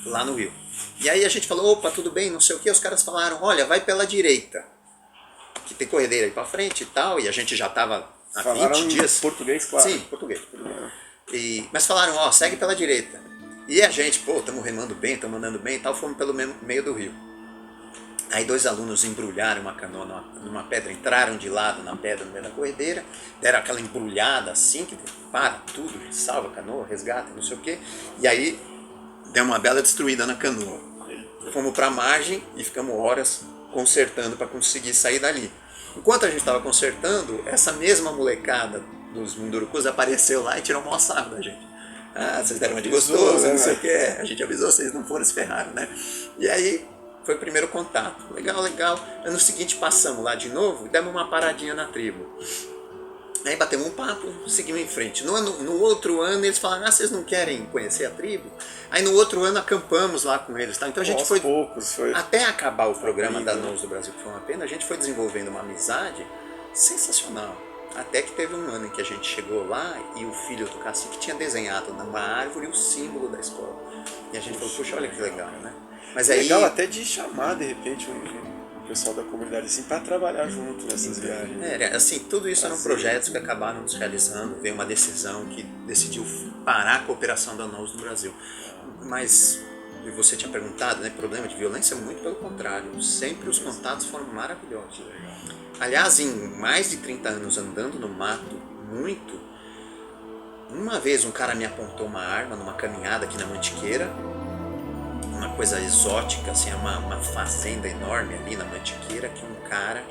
lá no rio. E aí a gente falou, opa, tudo bem, não sei o que. Os caras falaram, olha, vai pela direita, que tem corredeira aí pra frente e tal. E a gente já estava há 20 dias. Português, claro. Sim, português. Mas falaram, ó, segue pela direita. E a gente, pô, estamos remando bem, estamos andando bem e tal, fomos pelo meio do rio. Aí 2 alunos embrulharam uma canoa numa pedra, entraram de lado na pedra no meio da corredeira, deram aquela embrulhada assim, que para tudo, salva a canoa, resgata, não sei o quê. E aí deu uma bela destruída na canoa. Fomos para a margem e ficamos horas consertando para conseguir sair dali. Enquanto a gente estava consertando, essa mesma molecada dos Mundurucus apareceu lá e tirou um sarro da gente. Ah, vocês deram uma de gostoso, não sei o que. A gente avisou, vocês não foram, se ferraram, né? E aí foi o primeiro contato. Legal, legal. No seguinte passamos lá de novo e demos uma paradinha na tribo. Aí batemos um papo, seguimos em frente. No outro ano eles falaram, ah, vocês não querem conhecer a tribo? Aí no outro ano acampamos lá com eles, tá? Então a gente foi, até acabar o programa da Nose do Brasil, que foi uma pena, a gente foi desenvolvendo uma amizade sensacional. Até que teve um ano em que a gente chegou lá e o filho do cacique tinha desenhado numa árvore o símbolo da escola. E a gente falou, puxa, olha que legal, né? Mas aí... legal até de chamar, de repente, o pessoal da comunidade assim, para trabalhar junto nessas viagens. Assim, tudo isso eram projetos que acabaram nos realizando. Veio uma decisão que decidiu parar a cooperação da Nose no Brasil. Mas, você tinha perguntado, né, problema de violência? Muito pelo contrário. Sempre os contatos foram maravilhosos. Aliás, em mais de 30 anos andando no mato, uma vez um cara me apontou uma arma numa caminhada aqui na Mantiqueira, uma coisa exótica, assim, uma fazenda enorme ali na Mantiqueira, que um cara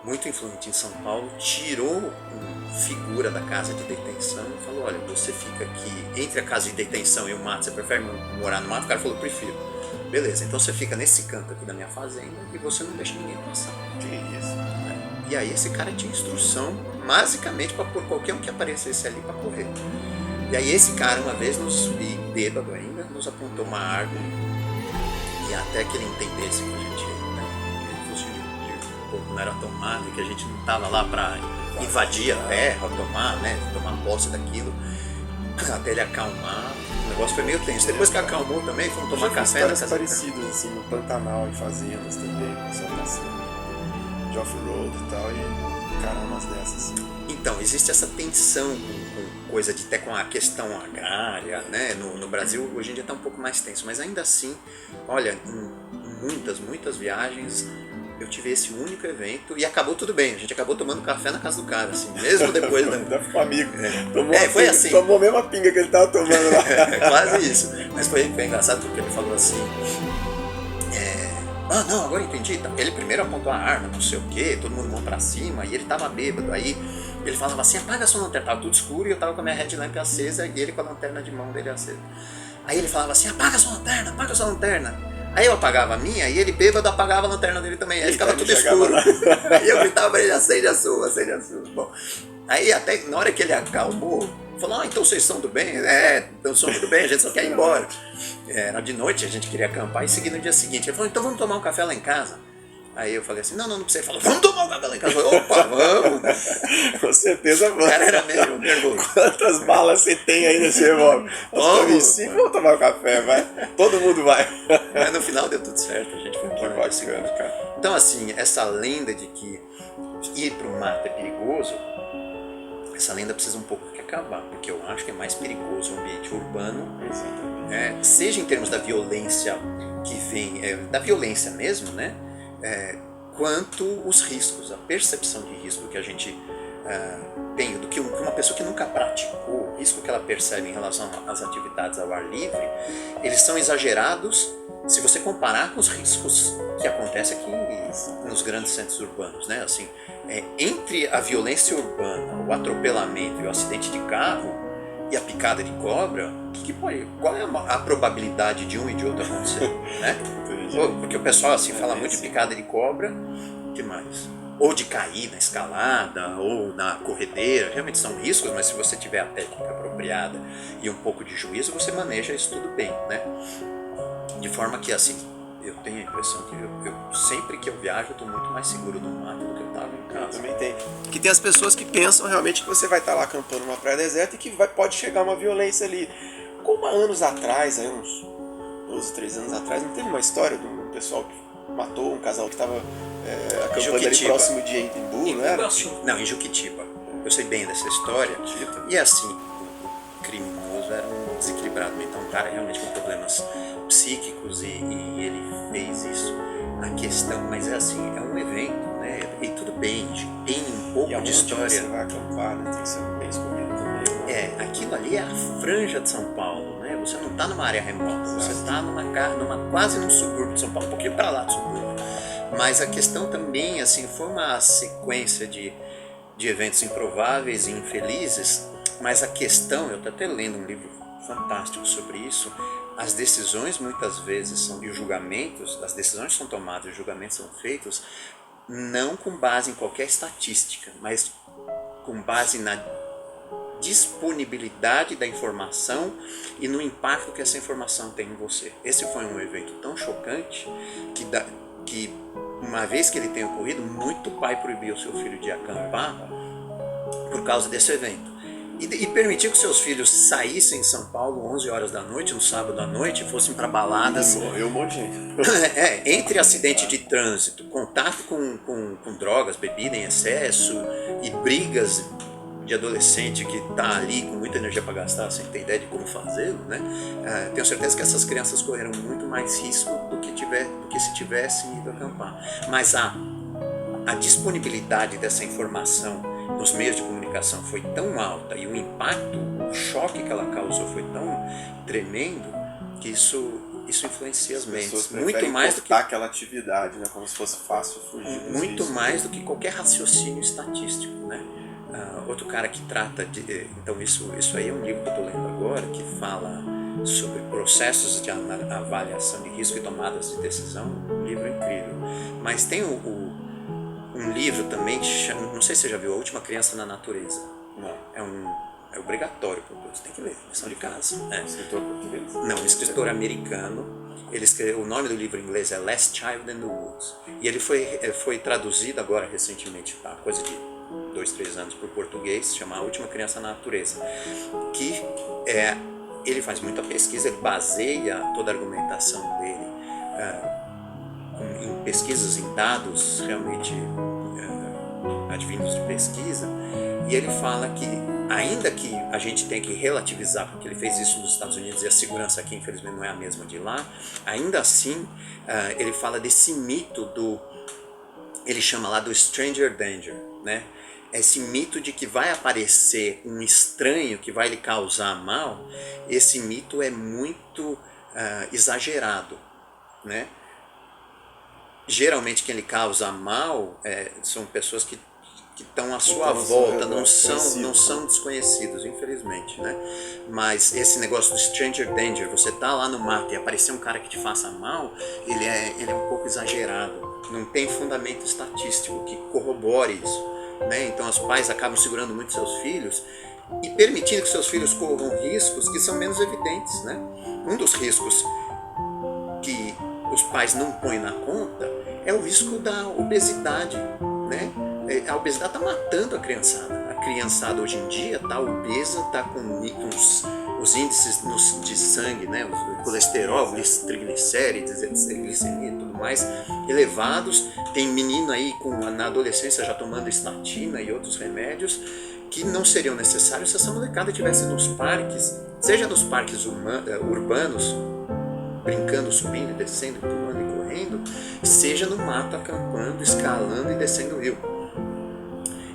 muito influente em São Paulo tirou uma figura da casa de detenção e falou, olha, você fica aqui entre a casa de detenção e o mato, você prefere morar no mato? O cara falou, prefiro. Beleza, então você fica nesse canto aqui da minha fazenda e você não deixa ninguém passar. Que isso? E aí esse cara tinha instrução, basicamente, para pôr qualquer um que aparecesse ali para correr. E aí esse cara, uma vez, bêbado ainda, nos apontou uma árvore, e até que ele entendesse que a gente, né, fosse o corpo não era tomado, que a gente não estava lá para invadir a terra, tomar posse daquilo, até ele acalmar. O negócio foi meio tenso. Depois que acalmou também, fomos tomar café nessa parecidas assim, no Pantanal, em fazendas também, só passando de off-road e tal, e encarar umas dessas. Então, existe essa tensão com coisa de até com a questão agrária, né? No Brasil hoje em dia está um pouco mais tenso, mas ainda assim, olha, em muitas viagens eu tive esse único evento e acabou tudo bem. A gente acabou tomando café na casa do cara, assim, mesmo depois da... Ainda ficou amigo. Foi pinga, assim. Tomou a mesma pinga que ele tava tomando lá. Quase isso. Mas foi engraçado porque ele falou assim... Ah, não, agora entendi. Ele primeiro apontou a arma, não sei o que, todo mundo mão pra cima, e ele tava bêbado. Aí ele falava assim, apaga a sua lanterna. Tava tudo escuro e eu tava com a minha headlamp acesa e ele com a lanterna de mão dele acesa. Aí ele falava assim, apaga a sua lanterna, apaga a sua lanterna. Aí eu apagava a minha e ele bêbado apagava a lanterna dele também. Aí ficava tudo escuro. Aí eu gritava pra ele, acende a sua, acende a sua. Bom, aí até na hora que ele acalmou, falou, então vocês são do bem? Então somos do bem, a gente só quer ir embora. Era de noite, a gente queria acampar e seguir no dia seguinte. Ele falou, então vamos tomar um café lá em casa. Aí eu falei assim, não precisa. Ele falou, vamos tomar um café lá em casa. Eu falei, opa, vamos. Com certeza vamos. O cara era meio nervoso. Quantas balas você tem aí nesse revólver? Vamos tomar um café, vai. Todo mundo vai. Mas no final deu tudo certo, a gente foi embora. Que bacana, cara. Então assim, essa lenda de que ir pro mato é perigoso, essa lenda precisa um pouco que acabar, porque eu acho que é mais perigoso o ambiente urbano, seja em termos da violência que vem, da violência mesmo, né? Quanto os riscos, a percepção de risco que a gente tem, do que uma pessoa que nunca praticou, o risco que ela percebe em relação às atividades ao ar livre, eles são exagerados se você comparar com os riscos que acontecem aqui nos grandes centros urbanos, né? Assim, entre a violência urbana, o atropelamento e o acidente de carro e a picada de cobra, qual é a probabilidade de um e de outro acontecer, né? Porque o pessoal assim fala muito de picada de cobra, que mais? Ou de cair na escalada, ou na corredeira, realmente são riscos, mas se você tiver a técnica apropriada e um pouco de juízo, você maneja isso tudo bem, né? De forma que assim, eu tenho a impressão que eu sempre que eu viajo eu estou muito mais seguro no mato do que eu estava em casa. caso. Também tem. Que tem as pessoas que pensam realmente que você vai estar lá acampando numa praia deserta e que pode chegar uma violência ali. Como há anos atrás, aí uns 12, 13 anos atrás, não teve uma história de um pessoal que matou um casal que estava acampando ali Juquitiba. próximo de Embu, não era? Não, em Juquitiba. Eu sei bem dessa história. E assim, o criminoso era um desequilibrado mental, um cara realmente com problemas psíquicos e ele fez isso. A questão, mas é assim, é um evento, né? E tudo bem, tem um pouco E de história. você vai acampar, né? Tem que ser bem escolhido também. Né? Aquilo ali é a franja de São Paulo, né? Você não está numa área remota, você está quase num subúrbio de São Paulo, um pouquinho para lá do subúrbio. Mas a questão também, assim, foi uma sequência de eventos improváveis e infelizes, mas a questão, eu estou até lendo um livro fantástico sobre isso, as decisões muitas vezes e os julgamentos, as decisões são tomadas, os julgamentos são feitos não com base em qualquer estatística, mas com base na disponibilidade da informação e no impacto que essa informação tem em você. Esse foi um evento tão chocante que uma vez que ele tem ocorrido, muito pai proibiu o seu filho de acampar por causa desse evento. E permitiu que seus filhos saíssem em São Paulo 11 horas da noite, no sábado à noite, fossem para baladas. Morreu um monte de gente. Entre acidente de trânsito, contato com drogas, bebida em excesso e brigas de adolescente que está ali com muita energia para gastar sem ter ideia de como fazê-lo, né? Tenho certeza que essas crianças correram muito mais risco do que se tivessem ido acampar. Mas a disponibilidade dessa informação nos meios de comunicação foi tão alta e o impacto, o choque que ela causou foi tão tremendo que isso influencia as mentes. Muito mais do que aquela atividade, né? Como se fosse fácil fugir. Muito mais do que qualquer raciocínio estatístico, né? Outro cara que trata de... Então isso aí é um livro que eu estou lendo agora que fala sobre processos de avaliação de risco e tomadas de decisão. Um livro incrível. Mas tem um livro também que chama, não sei se você já viu, A Última Criança na Natureza. Não. É obrigatório para todos, tem que ler, lição de casa. Escritor português? Não, um escritor americano. Ele escreveu, o nome do livro em inglês é Last Child in the Woods. E ele foi traduzido agora recentemente, há coisa de 2, 3 anos, para o português, se chama A Última Criança na Natureza. Que ele faz muita pesquisa, ele baseia toda a argumentação dele em pesquisas, em dados realmente advindos de pesquisa, e ele fala que ainda que a gente tenha que relativizar, porque ele fez isso nos Estados Unidos e a segurança aqui infelizmente não é a mesma de lá, ainda assim ele fala desse mito ele chama lá do stranger danger, né? Esse mito de que vai aparecer um estranho que vai lhe causar mal, esse mito é muito exagerado, né? Geralmente quem lhe causa mal são pessoas que estão à sua volta, não são desconhecidos, infelizmente, né? Mas esse negócio do stranger danger, você tá lá no mato e aparecer um cara que te faça mal, ele é um pouco exagerado, não tem fundamento estatístico que corrobore isso, né? Então os pais acabam segurando muito seus filhos e permitindo que seus filhos corram riscos que são menos evidentes, né? Um dos riscos que os pais não põem na conta é o risco da obesidade, né? A obesidade está matando a criançada. A criançada hoje em dia está obesa, está com os índices de sangue, né? O colesterol, os triglicérides, glicemia e tudo mais elevados. Tem menino aí na adolescência já tomando estatina e outros remédios que não seriam necessários se essa molecada estivesse nos parques, seja nos parques urbanos, brincando, subindo, descendo, pulando e correndo, seja no mato acampando, escalando e descendo o rio.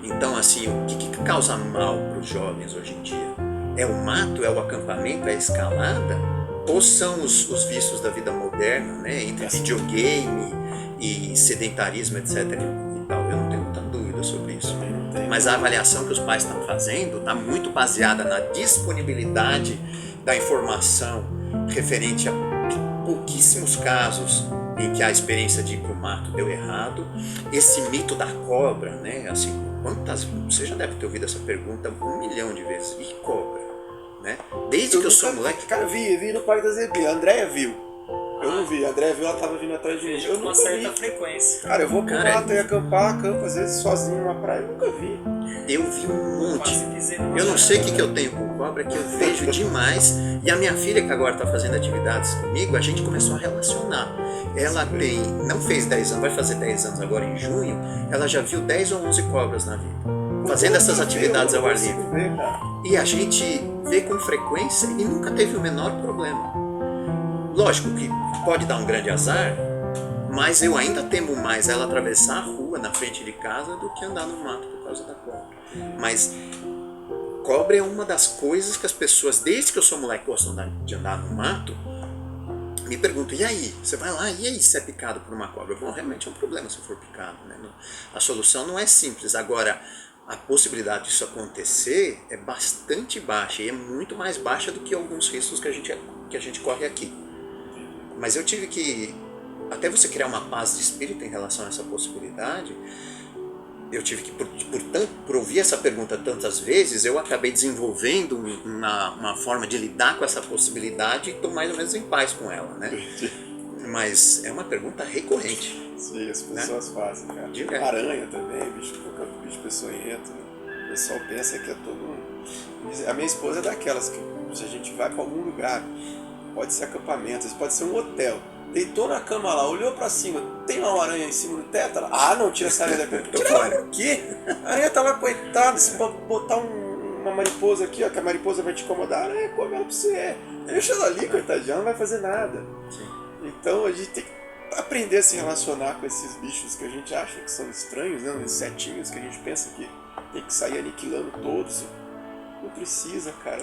Então, assim, o que causa mal para os jovens hoje em dia? É o mato, é o acampamento, é a escalada? Ou são os vícios da vida moderna, né? Entre videogame e sedentarismo, etc. e tal? Eu não tenho muita dúvida sobre isso. Mas a avaliação que os pais estão fazendo está muito baseada na disponibilidade da informação referente a pouquíssimos casos em que a experiência de ir para o mato deu errado. Esse mito da cobra, né? Assim, você já deve ter ouvido essa pergunta 1 milhão de vezes. E cobra, né? Desde que eu sou moleque... Cara, vi no Parque da Zebi, a Andréia viu. Eu não vi, a André viu, ela tava vindo atrás de mim. Vejo Eu com uma nunca certa vi. frequência. Cara, eu vou pro Cara, mato e acampar, acampo às vezes sozinho numa praia, eu nunca vi. Eu vi um monte. Quase pisei numa Eu não sei o barata. que eu tenho com cobra, que eu vejo demais. E a minha filha, que agora está fazendo atividades comigo, a gente começou a relacionar. Ela tem, não fez 10 anos, vai fazer 10 anos agora em junho, ela já viu 10 ou 11 cobras na vida. Fazendo essas atividades ao ar livre. Ver, cara. E a gente vê com frequência e nunca teve o menor problema. Lógico que pode dar um grande azar, mas eu ainda temo mais ela atravessar a rua na frente de casa do que andar no mato por causa da cobra. Mas cobra é uma das coisas que as pessoas, desde que eu sou moleque, gostam de andar no mato, me perguntam, e aí? Você vai lá, e aí se é picado por uma cobra? Bom, realmente é um problema se for picado, né? A solução não é simples. Agora, a possibilidade disso acontecer é bastante baixa, e é muito mais baixa do que alguns riscos que a gente corre aqui. Mas eu tive que, até você criar uma paz de espírito em relação a essa possibilidade, eu tive que, por ouvir essa pergunta tantas vezes, eu acabei desenvolvendo uma forma de lidar com essa possibilidade e estou mais ou menos em paz com ela, né? Mas é uma pergunta recorrente. Sim, as pessoas fazem, cara. Direto. Aranha também, bicho peçonhento. O pessoal pensa que é todo mundo. A minha esposa é daquelas que, se a gente vai pra algum lugar, pode ser acampamento, pode ser um hotel. Deitou na cama lá, olhou pra cima, tem uma aranha em cima do teto? Ela, não, tira essa aranha da perna. Tira ela por quê? A aranha tá lá, coitada, se botar uma mariposa aqui, ó, que a mariposa vai te incomodar, a aranha come ela pra você. Deixa ela ali, coitadinha, ela não vai fazer nada. Sim. Então a gente tem que aprender a se relacionar com esses bichos que a gente acha que são estranhos, né? Os setinhos que a gente pensa que tem que sair aniquilando todos. Não precisa, cara.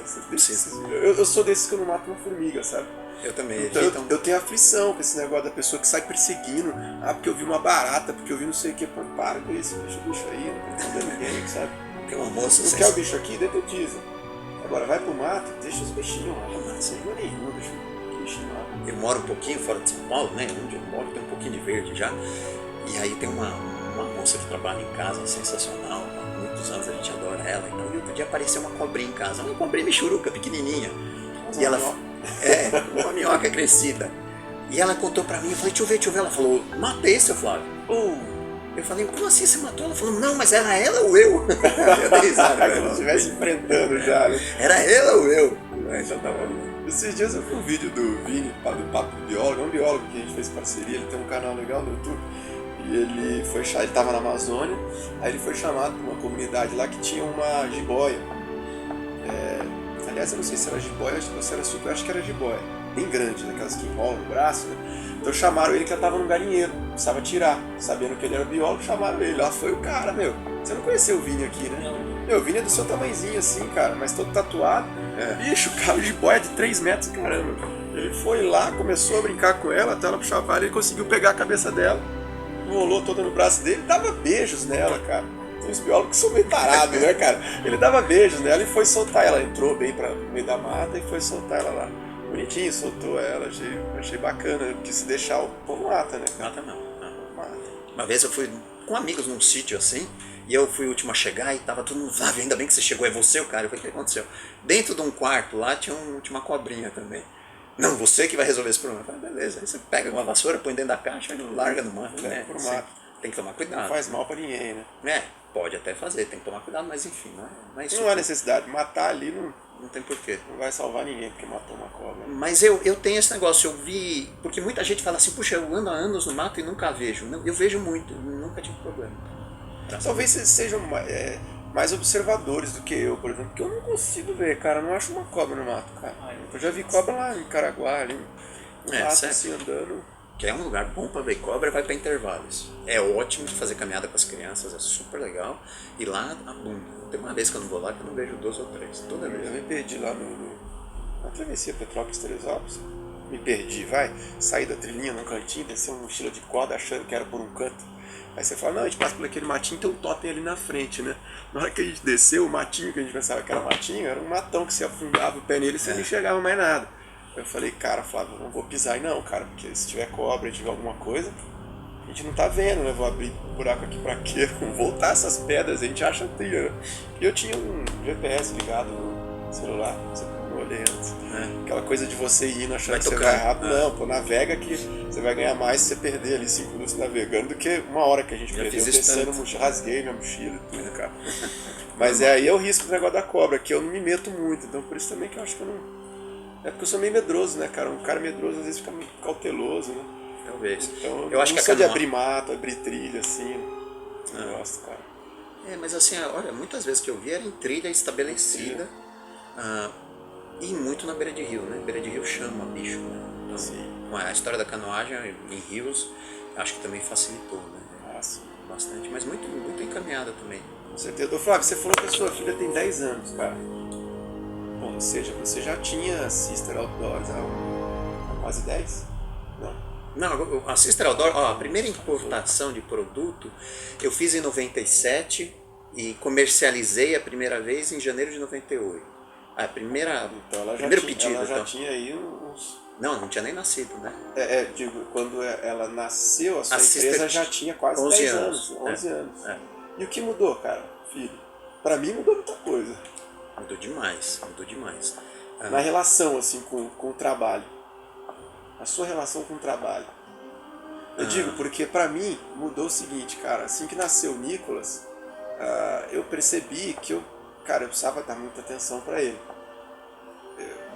Eu sou desses que eu não mato uma formiga, sabe? Eu também. Então eu tenho aflição com esse negócio da pessoa que sai perseguindo. Porque eu vi uma barata, porque eu vi não sei o que. Pô, para com isso, deixa o bicho aí, não tem nada ninguém, sabe? Tem uma moça... Não quer o bicho aqui? Detetiza. Agora vai pro mato, deixa os bichinhos lá. Não sem nenhum, deixa o bichinho lá. Eu moro um pouquinho fora de São Paulo, né? Onde eu moro tem um pouquinho de verde já. E aí tem uma moça que trabalha em casa, sensacional. Há muitos anos a gente adora ela. Então, e outro dia apareceu uma cobrinha em casa. Uma cobrinha michuruca, pequenininha. E ela... uma minhoca crescida. E ela contou pra mim, eu falei, deixa eu ver. Ela falou, matei, seu Flávio. Eu falei, como assim você matou? Ela falou, não, mas era ela ou eu? Eu dei risada, Como se estivesse enfrentando já, né? era ela ou eu? Então tá bom. Esses dias eu vi um vídeo do Vini, do Papo do Biólogo, é um biólogo que a gente fez parceria, ele tem um canal legal no YouTube. E ele estava na Amazônia, aí ele foi chamado para uma comunidade lá que tinha uma jiboia. Aliás, eu não sei se era jiboia ou se era super, eu acho que era jiboia. Bem grande, daquelas que enrolam no braço, né? Então chamaram ele que ele estava num galinheiro, precisava tirar. Sabendo que ele era biólogo, chamaram ele. Lá foi o cara, meu. Você não conheceu o Vini aqui, né? Meu, o Vini é do seu tamanhozinho assim, cara, mas todo tatuado. Bicho, cara, o jiboia é de 3 metros, caramba. Ele foi lá, começou a brincar com ela, até ela puxar a vara, ele conseguiu pegar a cabeça dela, enrolou toda no braço dele, dava beijos nela, cara. Tem uns biólogos que são meio tarados, né, cara? Ele dava beijos nela e foi soltar ela. Entrou bem pra meio da mata e foi soltar ela lá. Bonitinho, soltou ela, achei bacana, porque se deixar o povo mata, né, cara? Mata não. Mata. Uma vez eu fui com amigos num sítio assim, e eu fui o último a chegar e tava todo mundo, Flávio, ainda bem que você chegou, é você o cara? Eu falei, o que aconteceu? Dentro de um quarto lá tinha uma cobrinha também. Não, você que vai resolver esse problema. Eu falei, beleza. Aí você pega uma vassoura, põe dentro da caixa e larga no mato, né? Pro mato. Tem que tomar cuidado. Não faz mal pra ninguém, né? Pode até fazer, tem que tomar cuidado, mas enfim, não é isso. Não há necessidade, matar ali Não tem porquê. não vai salvar ninguém porque matou uma cobra. Mas eu tenho esse negócio, eu vi, porque muita gente fala assim, puxa, eu ando há anos no mato e nunca vejo. Não, eu vejo muito, nunca tive problema. Talvez vocês sejam mais observadores do que eu, por exemplo, porque eu não consigo ver, cara, eu não acho uma cobra no mato, cara. Eu já vi cobra lá em Caraguá, ali, no mato, certo. assim, andando. Que é um lugar bom para ver cobra, vai para intervalos. É ótimo de fazer caminhada com as crianças, é super legal. E lá abunda. Tem uma vez que eu não vou lá que eu não vejo 2 ou 3. Toda Eu vez. me perdi lá na travessia Petrópolis-Teresópolis. Me perdi, saí da trilhinha num cantinho, desci uma mochila de corda achando que era por um canto. Aí você fala, não, a gente passa por aquele matinho, tem um totem ali na frente, né? Na hora que a gente desceu, o matinho que a gente pensava que era matinho, era um matão que você afundava o pé nele e você não enxergava mais nada. Eu falei, cara, Flávio, eu não vou pisar aí não, cara, porque se tiver cobra, tiver alguma coisa, a gente não tá vendo, né? Vou abrir buraco aqui pra quê? Vou voltar essas pedras, a gente acha a trilha, né? E eu tinha um GPS ligado celular, você não olhei antes. É. Aquela coisa de você ir achando Vai que você tocando. vai rápido. Não, pô, navega que você vai ganhar mais se você perder ali 5 minutos navegando do que uma hora que a gente Já perdeu fiz isso descendo, tanto. rasguei minha mochila e tudo, cara. Mas aí é o risco do negócio da cobra, que eu não me meto muito, então por isso também que eu acho que eu não... É porque eu sou meio medroso, né, cara? Um cara medroso às vezes fica muito cauteloso, né? Talvez. Então Eu acho não que sou a de canoa... abrir mato, abrir trilha, assim. Não gosto, cara. É, mas assim, olha, muitas vezes que eu vi era em trilha estabelecida, e muito na beira de rio, né? Beira de rio chama bicho, né? Então, Sim. a história da canoagem em rios, acho que também facilitou, né? Ah, sim. Bastante, mas muito, muito encaminhada também. Com certeza. Ô, Flávio, você falou que a sua filha tem 10 anos, cara. Bom, ou seja, você já tinha Sister Outdoors há quase 10? Não. Não, a Sister Outdoor, ó, a primeira importação de produto eu fiz em 97 e comercializei a primeira vez em janeiro de 98. A primeira, Então ela já primeiro tinha, pedido. ela já Então. tinha aí uns... Não tinha nem nascido, né? Digo, quando ela nasceu, a sua A Sister empresa já tinha quase 11 10 anos. anos. 11 anos. É. E o que mudou, cara, filho? Pra mim mudou muita coisa. Mudou demais, mudou demais. Na relação, assim, com o trabalho. A sua relação com o trabalho. Eu digo porque pra mim mudou o seguinte, cara. Assim que nasceu o Nicolas, eu percebi que eu precisava dar muita atenção pra ele.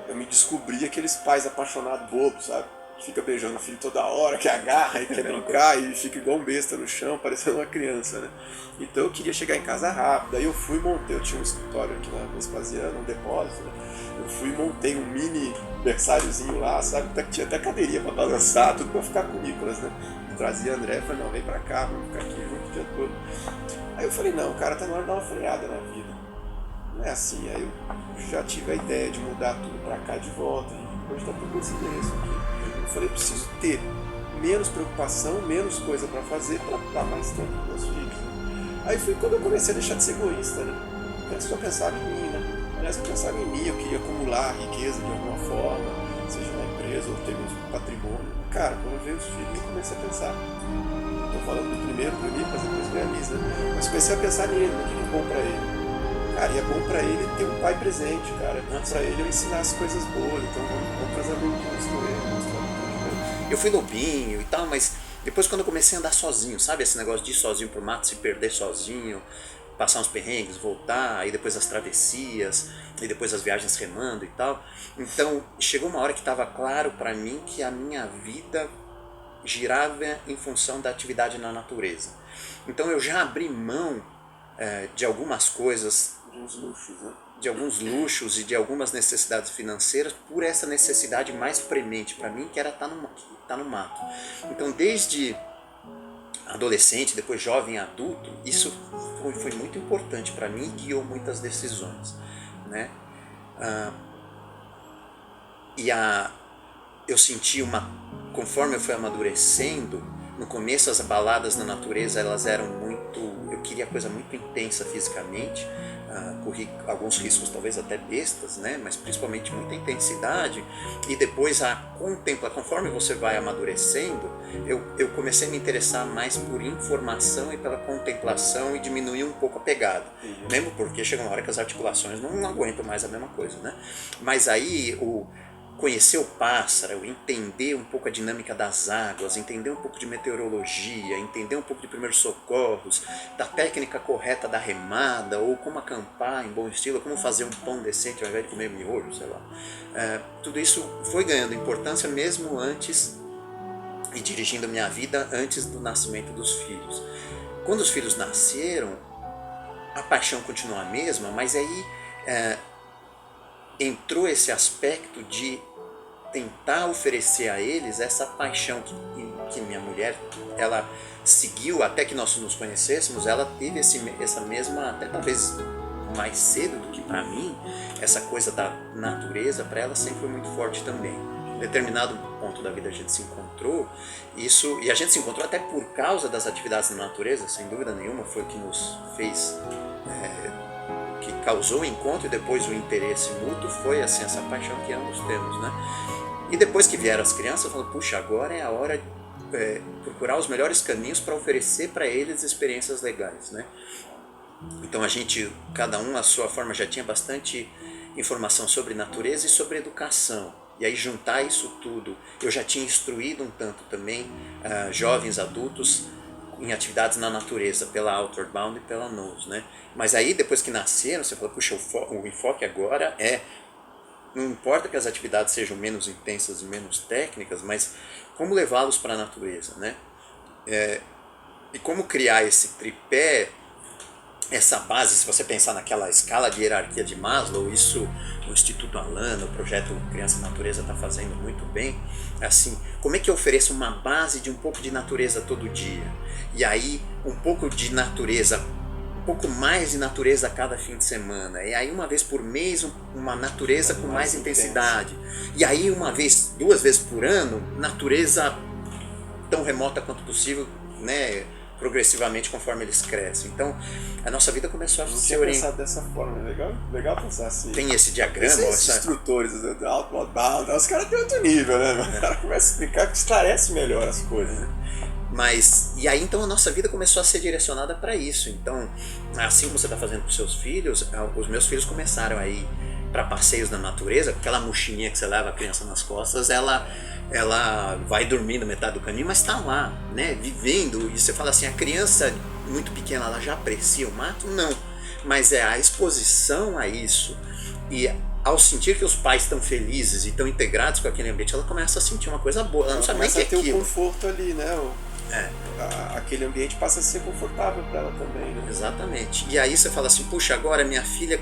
Eu me descobri aqueles pais apaixonados bobos, sabe? Que fica beijando o filho toda hora, que agarra e quer brincar e fica igual um besta no chão, parecendo uma criança, né? Então eu queria chegar em casa rápido. Aí eu fui e montei, eu tinha um escritório aqui na Vespasiana, um depósito, né? Eu fui e montei um mini berçáriozinho lá, sabe? Tinha até cadeirinha pra balançar, tudo pra ficar com o Nicolas, né? Eu trazia André e falei, não, vem pra cá, vamos ficar aqui junto o dia todo. Aí eu falei, não, cara, tá na hora de dar uma freada na vida. Não é assim, aí eu já tive a ideia de mudar tudo pra cá de volta, e hoje tá tudo nesse endereço aqui. Eu falei, preciso ter menos preocupação, menos coisa pra fazer, pra dar mais tempo com meus filhos. Aí foi quando eu comecei a deixar de ser egoísta, né? Antes eu pensava em mim, né? Aliás, eu pensava em mim, eu queria acumular riqueza de alguma forma, seja na empresa ou ter meu patrimônio. Cara, quando veio os filhos, eu comecei a pensar. Tô falando do primeiro do Nicolas, depois do Elisa, né? Mas comecei a pensar nele, no que é bom pra ele. Cara, e é bom pra ele ter um pai presente, cara. É bom pra ele eu ensinar as coisas boas, então vamos fazer aventuras com ele, mostrar tudo. Eu fui lobinho e tal, mas depois quando eu comecei a andar sozinho, sabe? Esse negócio de ir sozinho pro mato, se perder sozinho, passar uns perrengues, voltar, aí depois as travessias, e depois as viagens remando e tal. Então chegou uma hora que estava claro pra mim que a minha vida girava em função da atividade na natureza. Então eu já abri mão de algumas coisas, Uns luxos, né? de alguns luxos e de algumas necessidades financeiras por essa necessidade mais premente para mim, que era estar no mato. Então desde adolescente, depois jovem adulto, isso foi muito importante para mim e guiou muitas decisões, né? Eu senti conforme eu fui amadurecendo, no começo as baladas na natureza elas eram muito, eu queria coisa muito intensa fisicamente, corri alguns riscos talvez até bestas, né? Mas principalmente muita intensidade, e depois conforme você vai amadurecendo, eu comecei a me interessar mais por informação e pela contemplação e diminuir um pouco a pegada, mesmo porque chega uma hora que as articulações não aguentam mais a mesma coisa, né? Mas aí conhecer o pássaro, entender um pouco a dinâmica das águas, entender um pouco de meteorologia, entender um pouco de primeiros socorros, da técnica correta da remada, ou como acampar em bom estilo, como fazer um pão decente ao invés de comer miojo, sei lá. Tudo isso foi ganhando importância mesmo antes, e dirigindo a minha vida antes do nascimento dos filhos. Quando os filhos nasceram, a paixão continuou a mesma, mas aí entrou esse aspecto de tentar oferecer a eles essa paixão que minha mulher, ela seguiu até que nós nos conhecêssemos. Ela teve essa mesma, até talvez mais cedo do que para mim, essa coisa da natureza para ela sempre foi muito forte também. Em determinado ponto da vida a gente se encontrou, e a gente se encontrou até por causa das atividades na natureza, sem dúvida nenhuma, foi o que nos fez, que causou o encontro, e depois o interesse mútuo foi assim, essa paixão que ambos temos, né? E depois que vieram as crianças, eu falo, puxa, agora é a hora de procurar os melhores caminhos para oferecer para eles experiências legais, né? Então a gente, cada um à sua forma, já tinha bastante informação sobre natureza e sobre educação. E aí juntar isso tudo, eu já tinha instruído um tanto também jovens adultos em atividades na natureza, pela Outward Bound e pela NOS, né? Mas aí depois que nasceram, você fala, puxa, o enfoque agora não importa que as atividades sejam menos intensas e menos técnicas, mas como levá-los para a natureza, né? E como criar esse tripé, essa base, se você pensar naquela escala de hierarquia de Maslow, isso o Instituto Alana, o projeto Criança e Natureza está fazendo muito bem. Assim, como é que eu ofereço uma base de um pouco de natureza todo dia? E aí, um pouco de natureza, um pouco mais de natureza a cada fim de semana. E aí, uma vez por mês, uma natureza com mais intensidade. E aí, uma vez, 2 vezes por ano, natureza tão remota quanto possível, né? Progressivamente conforme eles crescem. Então, a nossa vida começou a se orientar dessa forma, é legal pensar assim. Tem esse diagrama. Esses instrutores do Outward Bound, os caras têm outro nível, né? O cara começa a explicar que esclarece melhor as coisas, né? Mas, e aí então a nossa vida começou a ser direcionada para isso. Então, assim como você está fazendo com seus filhos, os meus filhos começaram a ir para passeios na natureza, aquela mochilinha que você leva a criança nas costas, ela vai dormir na metade do caminho, mas está lá, né, vivendo. E você fala assim, a criança muito pequena, ela já aprecia o mato? Não, mas é a exposição a isso. E ao sentir que os pais estão felizes e estão integrados com aquele ambiente, ela começa a sentir uma coisa boa, ela não sabe nem o que é aquilo. Começa a ter o conforto ali, né? Aquele ambiente passa a ser confortável para ela também, né? Exatamente. E aí você fala assim, puxa, agora minha filha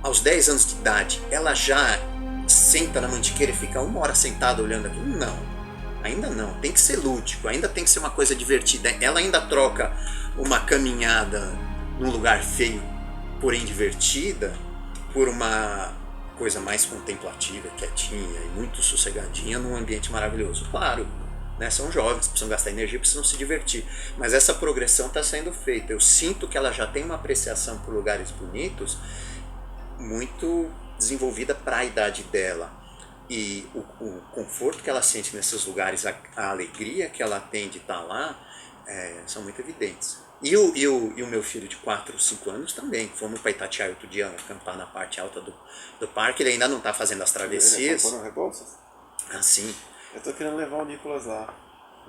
aos 10 anos de idade, ela já senta na mantiqueira e fica 1 hora sentada olhando aquilo? Não, ainda não. Tem que ser lúdico, ainda tem que ser uma coisa divertida. Ela ainda troca uma caminhada num lugar feio, porém divertida, por uma coisa mais contemplativa, quietinha e muito sossegadinha num ambiente maravilhoso. Claro, né, são jovens, precisam gastar energia, precisam se divertir. Mas essa progressão está sendo feita. Eu sinto que ela já tem uma apreciação por lugares bonitos muito desenvolvida para a idade dela, e o conforto que ela sente nesses lugares, a alegria que ela tem de estar lá, são muito evidentes. E o meu filho de 4, 5 anos também. Fomos para Itatiaia outro dia acampar na parte alta do parque. Ele ainda não está fazendo as travessias. Ele acampou no Rebouças? Ah, sim. Eu tô querendo levar o Nicolas lá.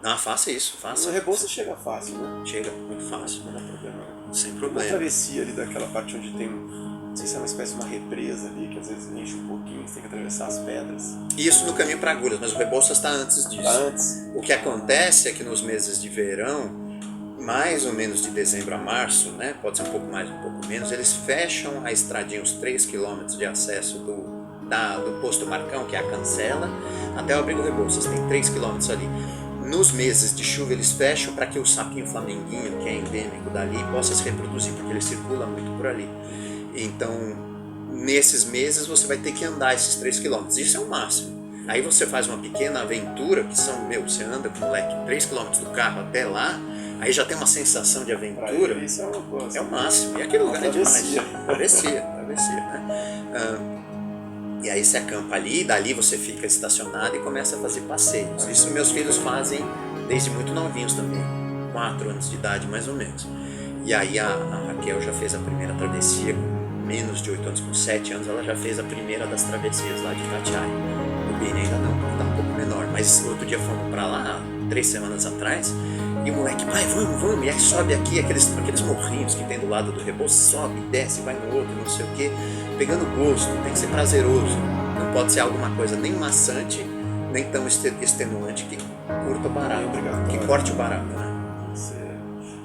Não, faça isso, faça. No Rebouças chega fácil, né? Chega, muito fácil. Não dá problema. Sem Uma problema. travessia ali daquela parte onde tem, não sei se é uma espécie de uma represa ali, que às vezes enche um pouquinho, você tem que atravessar as pedras. Isso no caminho para Agulhas, mas o Rebouças está antes disso. Tá antes. O que acontece é que nos meses de verão, mais ou menos de dezembro a março, né, pode ser um pouco mais, um pouco menos, eles fecham a estradinha, os 3 km de acesso do posto Marcão, que é a Cancela, até o Abrigo Rebouças, tem 3 km ali. Nos meses de chuva eles fecham para que o sapinho flamenguinho, que é endêmico dali, possa se reproduzir, porque ele circula muito por ali. Então, nesses meses você vai ter que andar esses 3 km, isso é o máximo. Aí você faz uma pequena aventura, que são, você anda com o moleque 3 km do carro até lá, aí já tem uma sensação de aventura. Pra isso é uma coisa. É o máximo. E aquele lugar é demais. Travessia. Travessia, né? E aí você acampa ali, dali você fica estacionado e começa a fazer passeios. Isso meus filhos fazem desde muito novinhos também, 4 anos de idade mais ou menos. E aí a Raquel já fez a primeira travessia, com menos de 8 anos, com 7 anos, ela já fez a primeira das travessias lá de Itatiaia. O Bini ainda não, porque tá um pouco menor. Mas outro dia fomos pra lá, 3 semanas atrás, e o moleque, pai, vamos, e aí sobe aqui, aqueles morrinhos que tem do lado do Rebouças, sobe, desce, vai no outro, não sei o que, pegando gosto, tem que ser prazeroso, não pode ser alguma coisa nem maçante, nem tão extenuante que curta o barato, que corte o barato, né?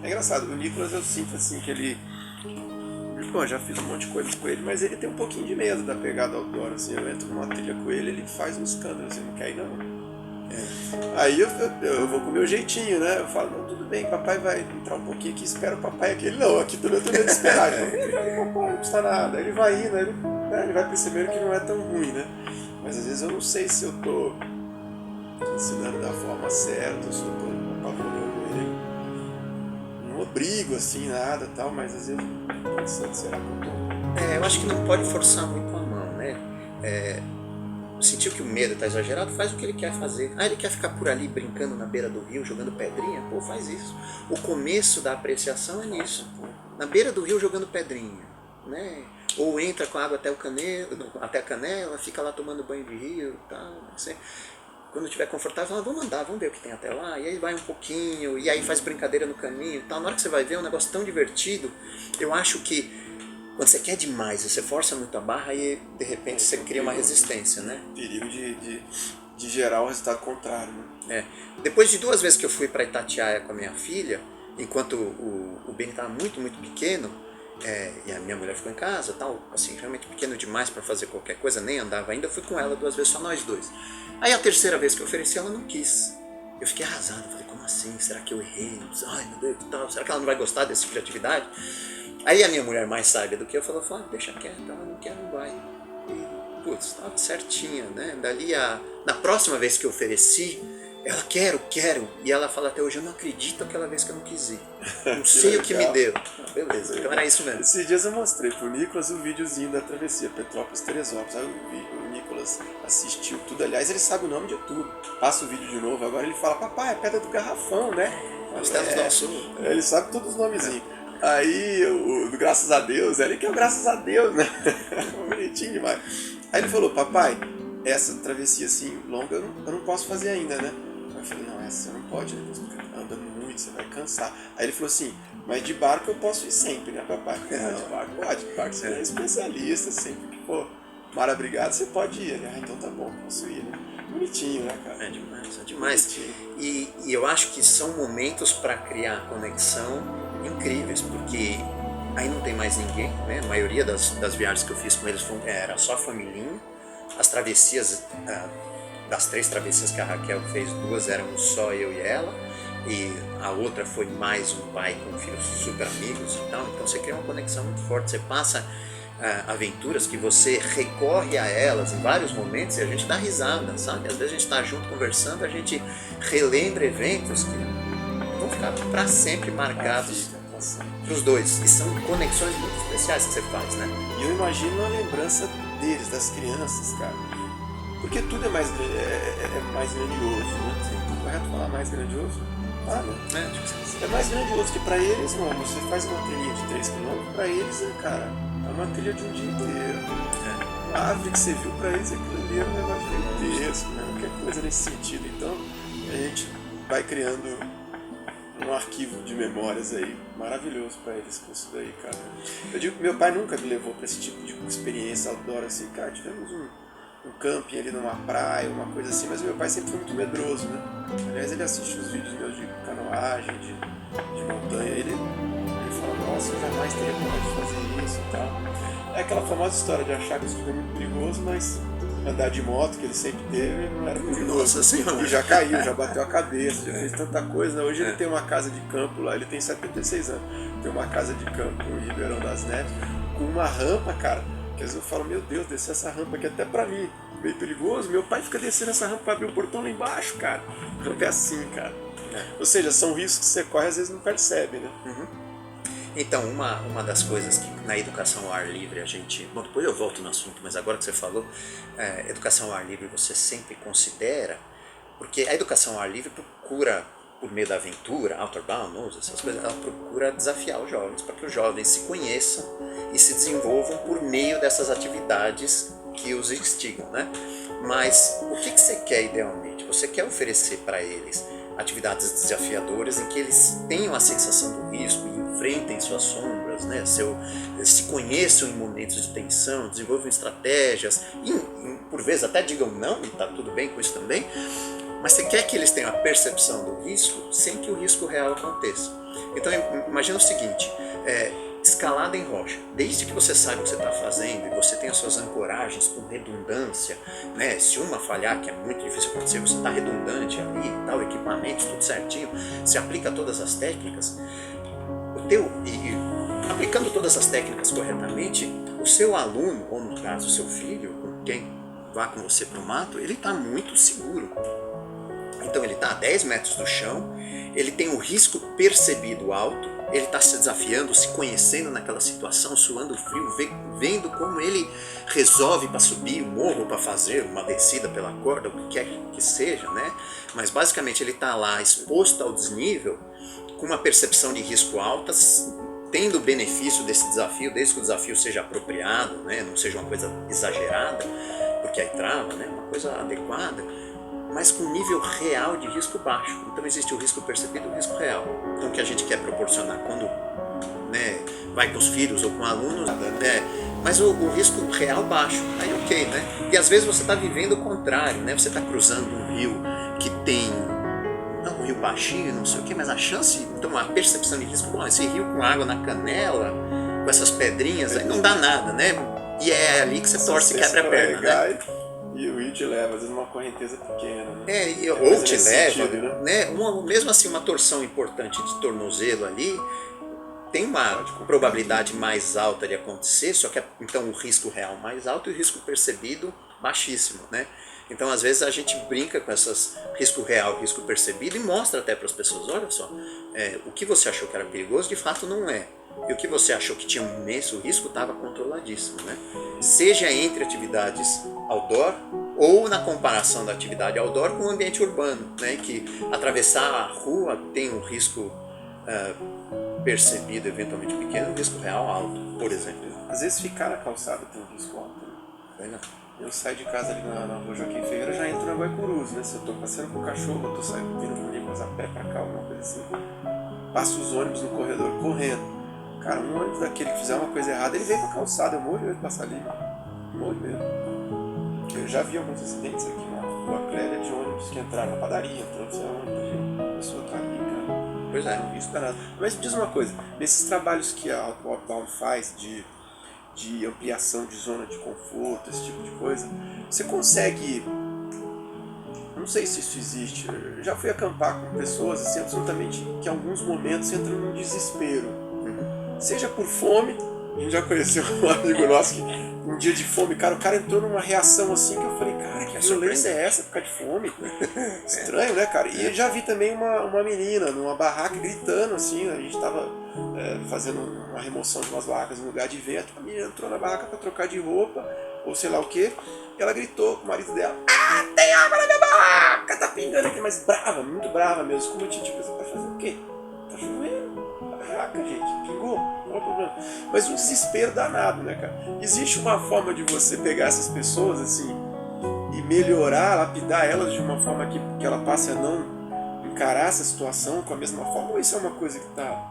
É engraçado, o Nicolas eu sinto assim que ele... Bom, já fiz um monte de coisa com ele, mas ele tem um pouquinho de medo da pegada outdoor, assim, eu entro numa trilha com ele, ele faz um escândalo, assim, não quer ir não. Aí eu vou com o meu jeitinho, né? Eu falo, não, tudo bem, papai vai entrar um pouquinho aqui, espera o papai aqui. Ele, não, aqui também eu tô medo de esperar. Papai, não custa nada. Aí ele vai indo, aí ele vai percebendo que não é tão ruim, né? Mas às vezes eu não sei se eu tô ensinando da forma certa, se eu tô apavorando ele. Não obrigo assim, nada e tal, mas às vezes eu pensando, será que eu tô... Eu acho que não pode forçar muito a mão, né? Sentiu que o medo está exagerado, faz o que ele quer fazer. Ele quer ficar por ali brincando na beira do rio, jogando pedrinha? Pô, faz isso. O começo da apreciação é nisso. Na beira do rio jogando pedrinha, né? ou entra com água até até a canela, fica lá tomando banho de rio, tal, assim. Quando estiver confortável, fala, vamos andar, vamos ver o que tem até lá, e aí vai um pouquinho, e aí faz brincadeira no caminho e tal. Na hora que você vai ver, é um negócio tão divertido. Eu acho que quando você quer demais, você força muito a barra e de repente você cria uma resistência, né? Perigo de gerar o resultado contrário, né? Depois de 2 vezes que eu fui para Itatiaia com a minha filha, enquanto o Ben estava muito, muito pequeno, e a minha mulher ficou em casa, tal, assim, realmente pequeno demais para fazer qualquer coisa, nem andava ainda, fui com ela 2 vezes, só nós 2. Aí a 3ª vez que eu ofereci, ela não quis. Eu fiquei arrasado, falei, como assim? Será que eu errei? Ai, meu Deus, tal, será que ela não vai gostar desse tipo de atividade? Aí a minha mulher, mais sábia do que eu, falou, deixa quieto, ela não quer, não vai. E, putz, estava certinha, né? Dali, na próxima vez que eu ofereci, ela, quero. E ela fala até hoje, eu não acredito aquela vez que eu não quis ir. Não sei o que me deu. Beleza, então era isso mesmo. Esses dias eu mostrei pro Nicolas o videozinho da travessia Petrópolis-Teresópolis. Aí o Nicolas assistiu tudo. Aliás, ele sabe o nome de tudo. Passa o vídeo de novo. Agora ele fala, papai, é Pedra do Garrafão, né? Nós temos nosso... Ele sabe todos os nomezinhos. Aí, graças a Deus, ele que é o graças a Deus, né? Bonitinho demais. Aí ele falou, papai, essa travessia assim longa eu não posso fazer ainda, né? Eu falei, não, essa você não pode, né? Você fica andando muito, você vai cansar. Aí ele falou assim, mas de barco eu posso ir sempre, né, papai? Não, de barco pode, de barco você é especialista, sempre que for mar abrigado você pode ir. Ele, então tá bom, posso ir, né? Bonitinho, né, cara? É demais. E eu acho que são momentos para criar conexão incríveis, porque aí não tem mais ninguém, né? A maioria das viagens que eu fiz com eles era só familhinha. As travessias, das 3 travessias que a Raquel fez, 2 eram só eu e ela, e a outra foi mais um pai com filhos super amigos e tal. Então você cria uma conexão muito forte, você passa aventuras que você recorre a elas em vários momentos e a gente dá risada, sabe? Às vezes a gente está junto conversando, a gente relembra eventos que vão ficar para sempre marcados para os dois, e são conexões muito especiais que você faz, né? E eu imagino a lembrança deles, das crianças, cara, porque tudo é mais grandioso, né? É correto falar mais grandioso? É mais grandioso que pra eles, não. Você faz uma trilha de 3 km, pra eles, cara, é uma trilha de um dia inteiro. A árvore que você viu pra eles, aquilo ali é um negócio gigantesco, né? Qualquer coisa nesse sentido. Então a gente vai criando um arquivo de memórias aí maravilhoso pra eles com isso daí, cara. Eu digo que meu pai nunca me levou pra esse tipo de experiência outdoor assim, cara. Tivemos um camping ali numa praia, uma coisa assim, mas meu pai sempre foi muito medroso, né? Aliás, ele assiste os vídeos meus de canoagem, de montanha, ele fala, nossa, eu jamais teria coragem de fazer isso e tal. É aquela famosa história de achar que isso tudo é muito perigoso, mas andar de moto, que ele sempre teve, não era perigoso. Nossa Senhora. E já caiu, já bateu a cabeça, já fez tanta coisa. Hoje ele tem uma casa de campo lá, ele tem 76 anos, tem uma casa de campo em Ribeirão das Neves, com uma rampa, cara, que às vezes eu falo, meu Deus, descer essa rampa aqui até pra mim, meio perigoso. Meu pai fica descendo essa rampa pra abrir o portão lá embaixo, cara. A rampa é assim, cara. Ou seja, são riscos que você corre, às vezes não percebe, né? Então, uma das coisas que na educação ao ar livre a gente... Bom, depois eu volto no assunto, mas agora que você falou, educação ao ar livre você sempre considera, porque a educação ao ar livre procura, por meio da aventura, Outward Bound, essas coisas, ela procura desafiar os jovens, para que os jovens se conheçam e se desenvolvam por meio dessas atividades que os instigam, né? Mas o que você quer idealmente? Você quer oferecer para eles atividades desafiadoras em que eles tenham a sensação do risco e enfrentem suas sombras, né? Se conheçam em momentos de tensão, desenvolvam estratégias, e por vezes até digam não, e está tudo bem com isso também, mas você quer que eles tenham a percepção do risco sem que o risco real aconteça. Então imagina o seguinte, escalada em rocha, desde que você saiba o que você está fazendo e você tem as suas ancoragens com redundância, né? Se uma falhar, que é muito difícil acontecer, você está redundante ali e tal, equipamento, tudo certinho, você aplica todas as técnicas, aplicando todas as técnicas corretamente, o seu aluno, ou no caso o seu filho, quem vá com você para o mato, ele está muito seguro. Então ele está a 10 metros do chão, ele tem o risco percebido alto, ele está se desafiando, se conhecendo naquela situação, suando frio, vendo como ele resolve para subir o morro, para fazer uma descida pela corda, o que quer que seja, né? Mas basicamente ele está lá exposto ao desnível, com uma percepção de risco alta, tendo o benefício desse desafio, desde que o desafio seja apropriado, né, não seja uma coisa exagerada, porque aí trava, né, uma coisa adequada, mas com nível real de risco baixo. Então existe o risco percebido e o risco real. Então o que a gente quer proporcionar quando, né, vai com os filhos ou com alunos, né, mas o risco real baixo, aí ok, né? E às vezes você está vivendo o contrário, né? Você está cruzando um rio que tem um rio baixinho, não sei o que, mas a chance, então a percepção de risco, bom, esse rio com água na canela, com essas pedrinhas, aí não dá nada, né? E é ali que você torce e quebra a perna, né? E o rio te leva, às vezes, numa correnteza pequena, né? Ou te leva, sentido, né? Mesmo assim, uma torção importante de tornozelo ali, tem uma probabilidade mais alta de acontecer, só que então o risco real mais alto e o risco percebido baixíssimo, né? Então às vezes a gente brinca com essas risco real, risco percebido e mostra até para as pessoas, olha só, o que você achou que era perigoso de fato não é. E o que você achou que tinha um imenso risco estava controladíssimo, né? Seja entre atividades outdoor ou na comparação da atividade outdoor com o ambiente urbano, né? Que atravessar a rua tem um risco percebido eventualmente pequeno, um risco real alto, por exemplo. Às vezes ficar na calçada tem um risco alto, né? Eu saio de casa ali na rua Joaquim Ferreira, já entro na Guaicurus, né? Se eu tô passeando com o cachorro, eu tô saindo vindo com o Nicolas a pé pra cá, alguma coisa assim, passo os ônibus no corredor correndo. Cara, um ônibus daquele que fizer uma coisa errada, ele vem pra calçada, eu morro de medo de passar ali. Morro de medo. Eu já vi alguns acidentes aqui na Rua Clélia de ônibus que entraram na padaria, entrou não sei aonde, a pessoa tá ali, cara. Pois é. Não, isso danado. Mas me diz uma coisa, nesses trabalhos que a Outbound faz de ampliação de zona de conforto, esse tipo de coisa, você consegue, não sei se isso existe, eu já fui acampar com pessoas assim, absolutamente, que em alguns momentos entram num desespero, seja por fome, a gente já conheceu um amigo nosso que um dia de fome, cara, o cara entrou numa reação assim que eu falei, cara, que violência é essa, ficar de fome? Estranho, né, cara? E eu já vi também uma menina numa barraca gritando assim, a gente tava fazendo uma remoção de umas barracas no lugar de vento, a menina entrou na barraca pra trocar de roupa, ou sei lá o que, e ela gritou com o marido dela, tem água na minha barraca, tá pingando aqui, mas brava, muito brava mesmo, como eu tinha tipo, vai fazer o quê? Tá chovendo, barraca, gente, pingou, qual é o problema? Mas um desespero danado, né, cara? Existe uma forma de você pegar essas pessoas, assim, e melhorar, lapidar elas de uma forma que ela passe a não encarar essa situação com a mesma forma, ou isso é uma coisa que tá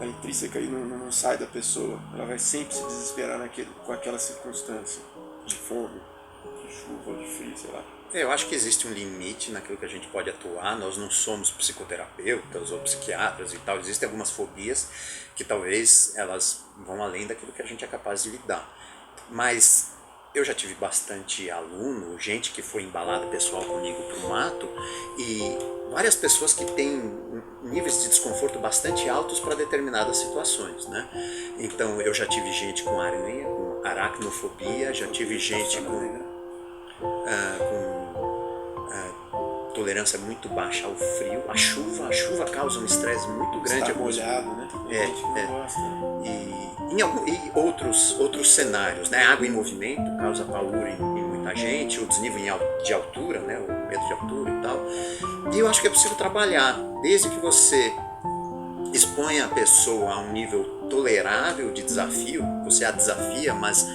intrínseca e não sai da pessoa? Ela vai sempre se desesperar com aquela circunstância de fome, de chuva, de frio, sei lá. Eu acho que existe um limite naquilo que a gente pode atuar. Nós não somos psicoterapeutas ou psiquiatras e tal. Existem algumas fobias que talvez elas vão além daquilo que a gente é capaz de lidar. Mas eu já tive bastante aluno, gente que foi embalada pessoal comigo para um ato, e várias pessoas que têm níveis de desconforto bastante altos para determinadas situações, né? Então eu já tive gente com aranha, com aracnofobia, já tive gente com tolerância muito baixa ao frio, a chuva causa um estresse muito grande. Está molhado, né? E outros cenários, né? Água em movimento causa pavor em muita gente, o desnível de altura, né? O medo de altura e tal. E eu acho que é possível trabalhar, desde que você exponha a pessoa a um nível tolerável de desafio, você a desafia, mas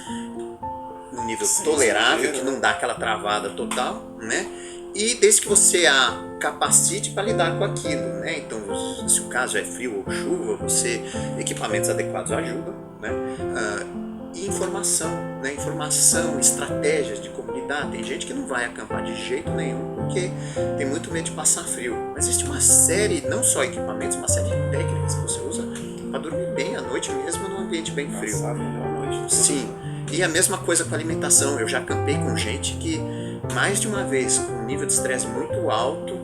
num nível tolerável, que não dá aquela travada total, né? E desde que você a capacite para lidar com aquilo, né? Então, se o caso é frio ou chuva, você equipamentos adequados ajudam, né? E informação, né? Informação, estratégias de como lidar. Tem gente que não vai acampar de jeito nenhum porque tem muito medo de passar frio. Mas existe uma série, não só equipamentos, uma série de técnicas que você usa para dormir bem à noite mesmo num ambiente bem frio. Sim. E a mesma coisa com a alimentação. Eu já acampei com gente que mais de uma vez com um nível de estresse muito alto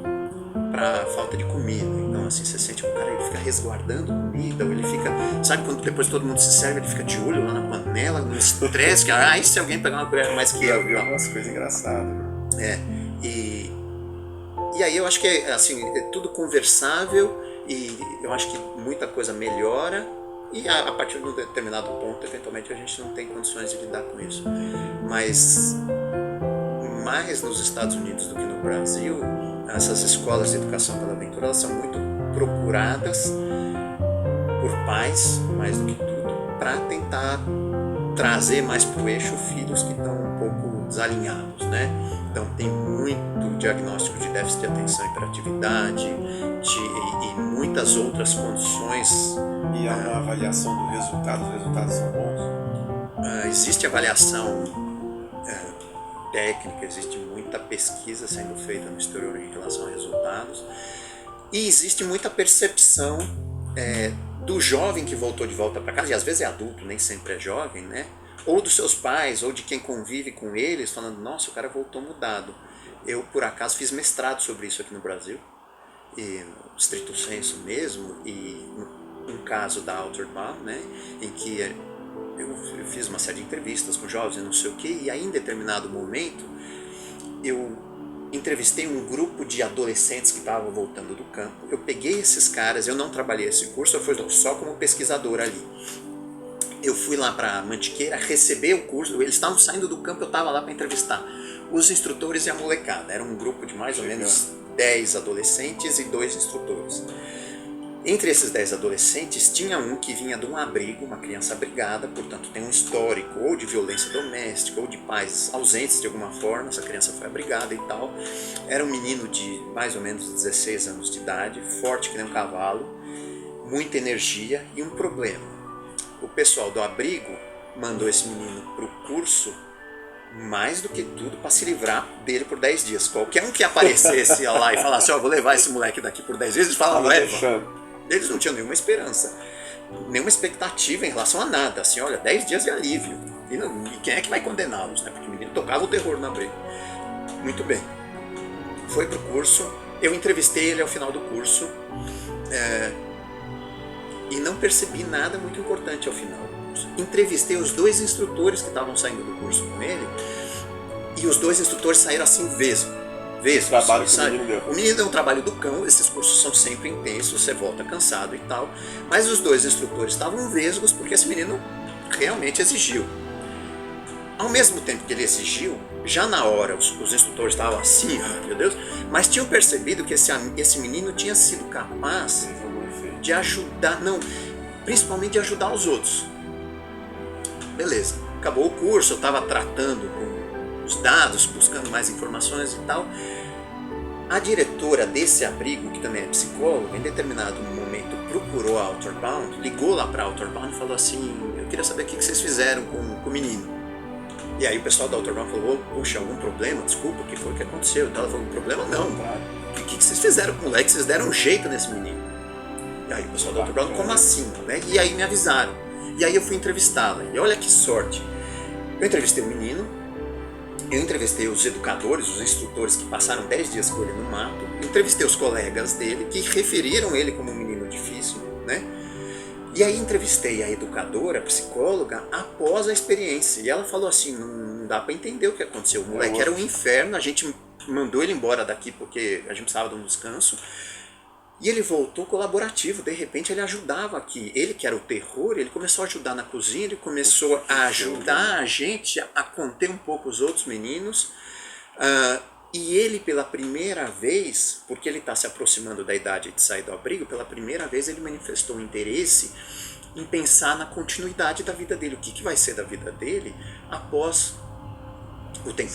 para falta de comida. Então assim, você sente que o cara ele fica resguardando comida, ou ele fica, sabe quando depois todo mundo se serve, ele fica de olho lá na panela, no estresse, que e se alguém pegar uma colher mais que eu, viu umas coisas engraçadas, né? E aí eu acho que assim, é tudo conversável, e eu acho que muita coisa melhora. E a partir de um determinado ponto, eventualmente a gente não tem condições de lidar com isso. Mas mais nos Estados Unidos do que no Brasil, essas escolas de educação pela aventura, elas são muito procuradas por pais, mais do que tudo, para tentar trazer mais para o eixo filhos que estão um pouco desalinhados, né? Então tem muito diagnóstico de déficit de atenção e hiperatividade e muitas outras condições. E há uma avaliação do resultado, os resultados são bons? Existe avaliação técnica, existe muita pesquisa sendo feita no exterior em relação a resultados, e existe muita percepção do jovem que voltou de volta para casa, e às vezes é adulto, nem sempre é jovem, né? Ou dos seus pais, ou de quem convive com eles, falando, nossa, o cara voltou mudado. Eu, por acaso, fiz mestrado sobre isso aqui no Brasil, e no stricto sensu mesmo, e um caso da Outer Bound, né, em que eu fiz uma série de entrevistas com jovens e não sei o que, e aí em determinado momento eu entrevistei um grupo de adolescentes que estavam voltando do campo. Eu peguei esses caras, eu não trabalhei esse curso, eu fui só como pesquisador ali. Eu fui lá para Mantiqueira receber o curso, eles estavam saindo do campo, eu estava lá para entrevistar os instrutores e a molecada. Era um grupo de mais ou menos 10 adolescentes e 2 instrutores. Entre esses 10 adolescentes, tinha um que vinha de um abrigo, uma criança abrigada, portanto tem um histórico ou de violência doméstica ou de pais ausentes de alguma forma, essa criança foi abrigada e tal. Era um menino de mais ou menos 16 anos de idade, forte que nem um cavalo, muita energia e um problema. O pessoal do abrigo mandou esse menino para o curso mais do que tudo para se livrar dele por 10 dias. Qualquer um que aparecesse lá e falasse, vou levar esse moleque daqui por 10 dias, eles falavam, leva. Eles não tinham nenhuma esperança, nenhuma expectativa em relação a nada. Assim, olha, 10 dias de alívio. E quem é que vai condená-los, né? Porque o menino tocava o terror no abrigo. Muito bem. Foi pro curso, eu entrevistei ele ao final do curso e não percebi nada muito importante ao final do curso. Entrevistei os 2 instrutores que estavam saindo do curso com ele, e os 2 instrutores saíram assim vesgos. Trabalho que o menino deu. O menino é um trabalho do cão, esses cursos são sempre intensos, você volta cansado e tal, mas os 2 instrutores estavam vesgos porque esse menino realmente exigiu. Ao mesmo tempo que ele exigiu, já na hora os instrutores estavam assim, meu Deus, mas tinham percebido que esse menino tinha sido capaz de ajudar, principalmente de ajudar os outros. Beleza, acabou o curso, eu estava tratando com os dados, buscando mais informações e tal. A diretora desse abrigo, que também é psicóloga, em determinado momento procurou a Outer Bound, ligou lá para a Outer Bound e falou assim, eu queria saber o que vocês fizeram com o menino. E aí o pessoal da Outer Bound falou, poxa, algum problema? Desculpa, o que foi que aconteceu? Então ela falou, problema não. O que vocês fizeram com o moleque? Vocês deram um jeito nesse menino. E aí o pessoal da Outer Bound, como assim? Né? E aí me avisaram. E aí eu fui entrevistá-la. E olha que sorte. Eu entrevistei o menino, eu entrevistei os educadores, os instrutores que passaram 10 dias com ele no mato, entrevistei os colegas dele que referiram ele como um menino difícil, né? E aí entrevistei a educadora, a psicóloga, após a experiência. E ela falou assim, não dá para entender o que aconteceu. O moleque era um inferno, a gente mandou ele embora daqui porque a gente precisava de um descanso. E ele voltou colaborativo, de repente ele ajudava aqui. Ele que era o terror, ele começou a ajudar na cozinha, ele começou a ajudar a gente a conter um pouco os outros meninos. E ele pela primeira vez, porque ele está se aproximando da idade de sair do abrigo, pela primeira vez ele manifestou interesse em pensar na continuidade da vida dele. O que vai ser da vida dele após o tempo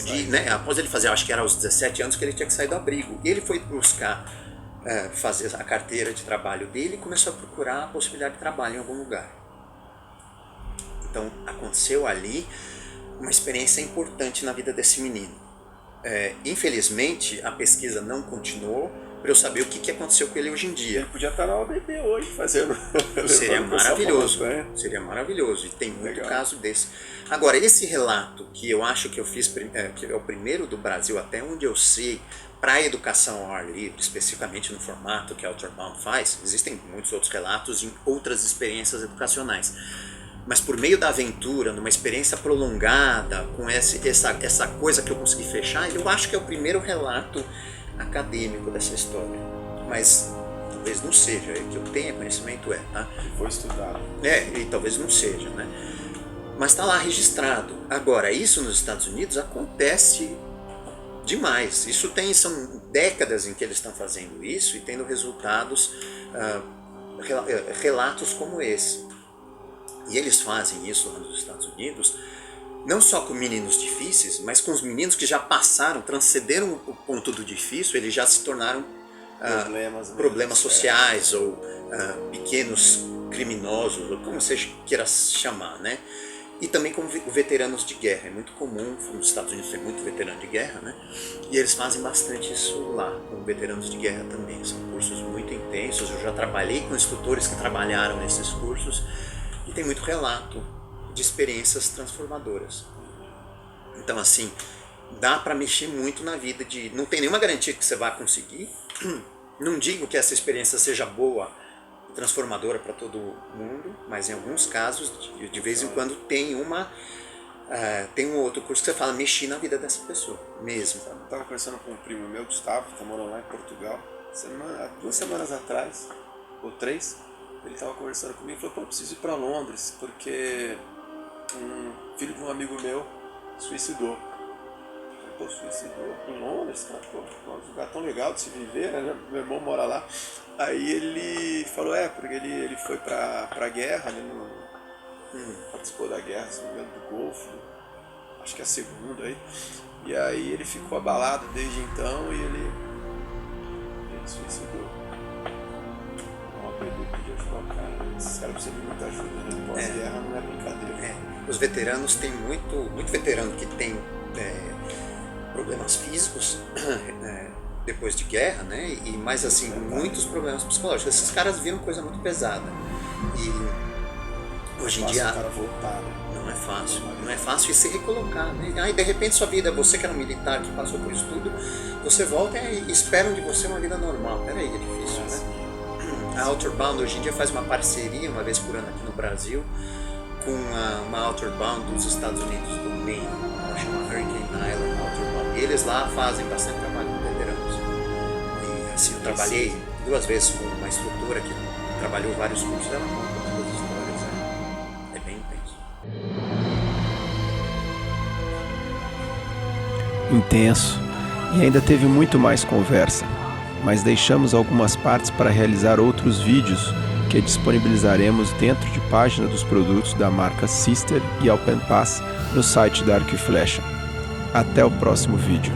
após ele fazer, acho que era aos 17 anos que ele tinha que sair do abrigo. E ele foi buscar fazer a carteira de trabalho dele e começou a procurar a possibilidade de trabalho em algum lugar. Então aconteceu ali uma experiência importante na vida desse menino. Infelizmente a pesquisa não continuou para eu saber o que aconteceu com ele hoje em dia. Ele podia estar na OBB hoje fazendo. Seria maravilhoso. Seria maravilhoso. E tem muito caso desse. Agora, esse relato que eu acho que eu fiz, que é o primeiro do Brasil, até onde eu sei, para a educação ao ar livre, especificamente no formato que a Outer Bound faz, existem muitos outros relatos em outras experiências educacionais. Mas por meio da aventura, numa experiência prolongada, com essa coisa que eu consegui fechar, eu acho que é o primeiro relato acadêmico dessa história. Mas talvez não seja, que eu tenha conhecimento tá? Foi estudado. E talvez não seja, né? Mas está lá registrado. Agora, isso nos Estados Unidos acontece demais. São décadas em que eles estão fazendo isso e tendo resultados relatos como esse. E eles fazem isso lá nos Estados Unidos, não só com meninos difíceis, mas com os meninos que já passaram, transcenderam o ponto do difícil, eles já se tornaram problemas sociais ou pequenos criminosos, ou como você queira chamar, né? E também com veteranos de guerra. É muito comum, nos Estados Unidos tem muito veterano de guerra, né? E eles fazem bastante isso lá, com veteranos de guerra também. São cursos muito intensos, eu já trabalhei com instrutores que trabalharam nesses cursos, e tem muito relato de experiências transformadoras. Então, assim, dá para mexer muito na vida de... Não tem nenhuma garantia que você vai conseguir. Não digo que essa experiência seja boa, transformadora para todo mundo, mas em alguns casos, de vez em quando, tem um outro curso que você fala, mexi na vida dessa pessoa, mesmo. Eu estava conversando com um primo meu, Gustavo, que está morando lá em Portugal, há 2 semanas atrás, ou 3, ele estava conversando comigo e falou, pô, eu preciso ir para Londres, porque um filho de um amigo meu suicidou. Pô, suicidou em Londres, cara, pô, um lugar tão legal de se viver, né? Meu irmão mora lá. Aí ele falou, porque ele foi pra guerra, ele participou da guerra, se não me engano, do Golfo, acho que é a segunda aí. E aí ele ficou abalado desde então e ele suicidou. Esses caras precisam de muita ajuda, né? Pós-guerra não é brincadeira. Os veteranos, tem muito veterano que tem problemas físicos depois de guerra, né? Mas assim, muitos problemas psicológicos. Esses caras viram coisa muito pesada. E hoje em dia o cara voltar, né? Não é fácil e se recolocar, né? Aí de repente sua vida, você que era um militar que passou por isso tudo, você volta e esperam de você uma vida normal. Peraí, é difícil, né? A Outerbound hoje em dia faz uma parceria uma vez por ano aqui no Brasil com uma Outerbound dos Estados Unidos, do Maine, chama Hurricane Island Outerbound. E eles lá fazem bastante trabalho com veteranos. E assim, eu trabalhei 2 vezes com uma instrutora que trabalhou vários cursos, ela conta todas as histórias, né? É bem intenso. Intenso. E ainda teve muito mais conversa, mas deixamos algumas partes para realizar outros vídeos que disponibilizaremos dentro de página dos produtos da marca Sister e Alpenpass no site da Arco e Flecha. Até o próximo vídeo.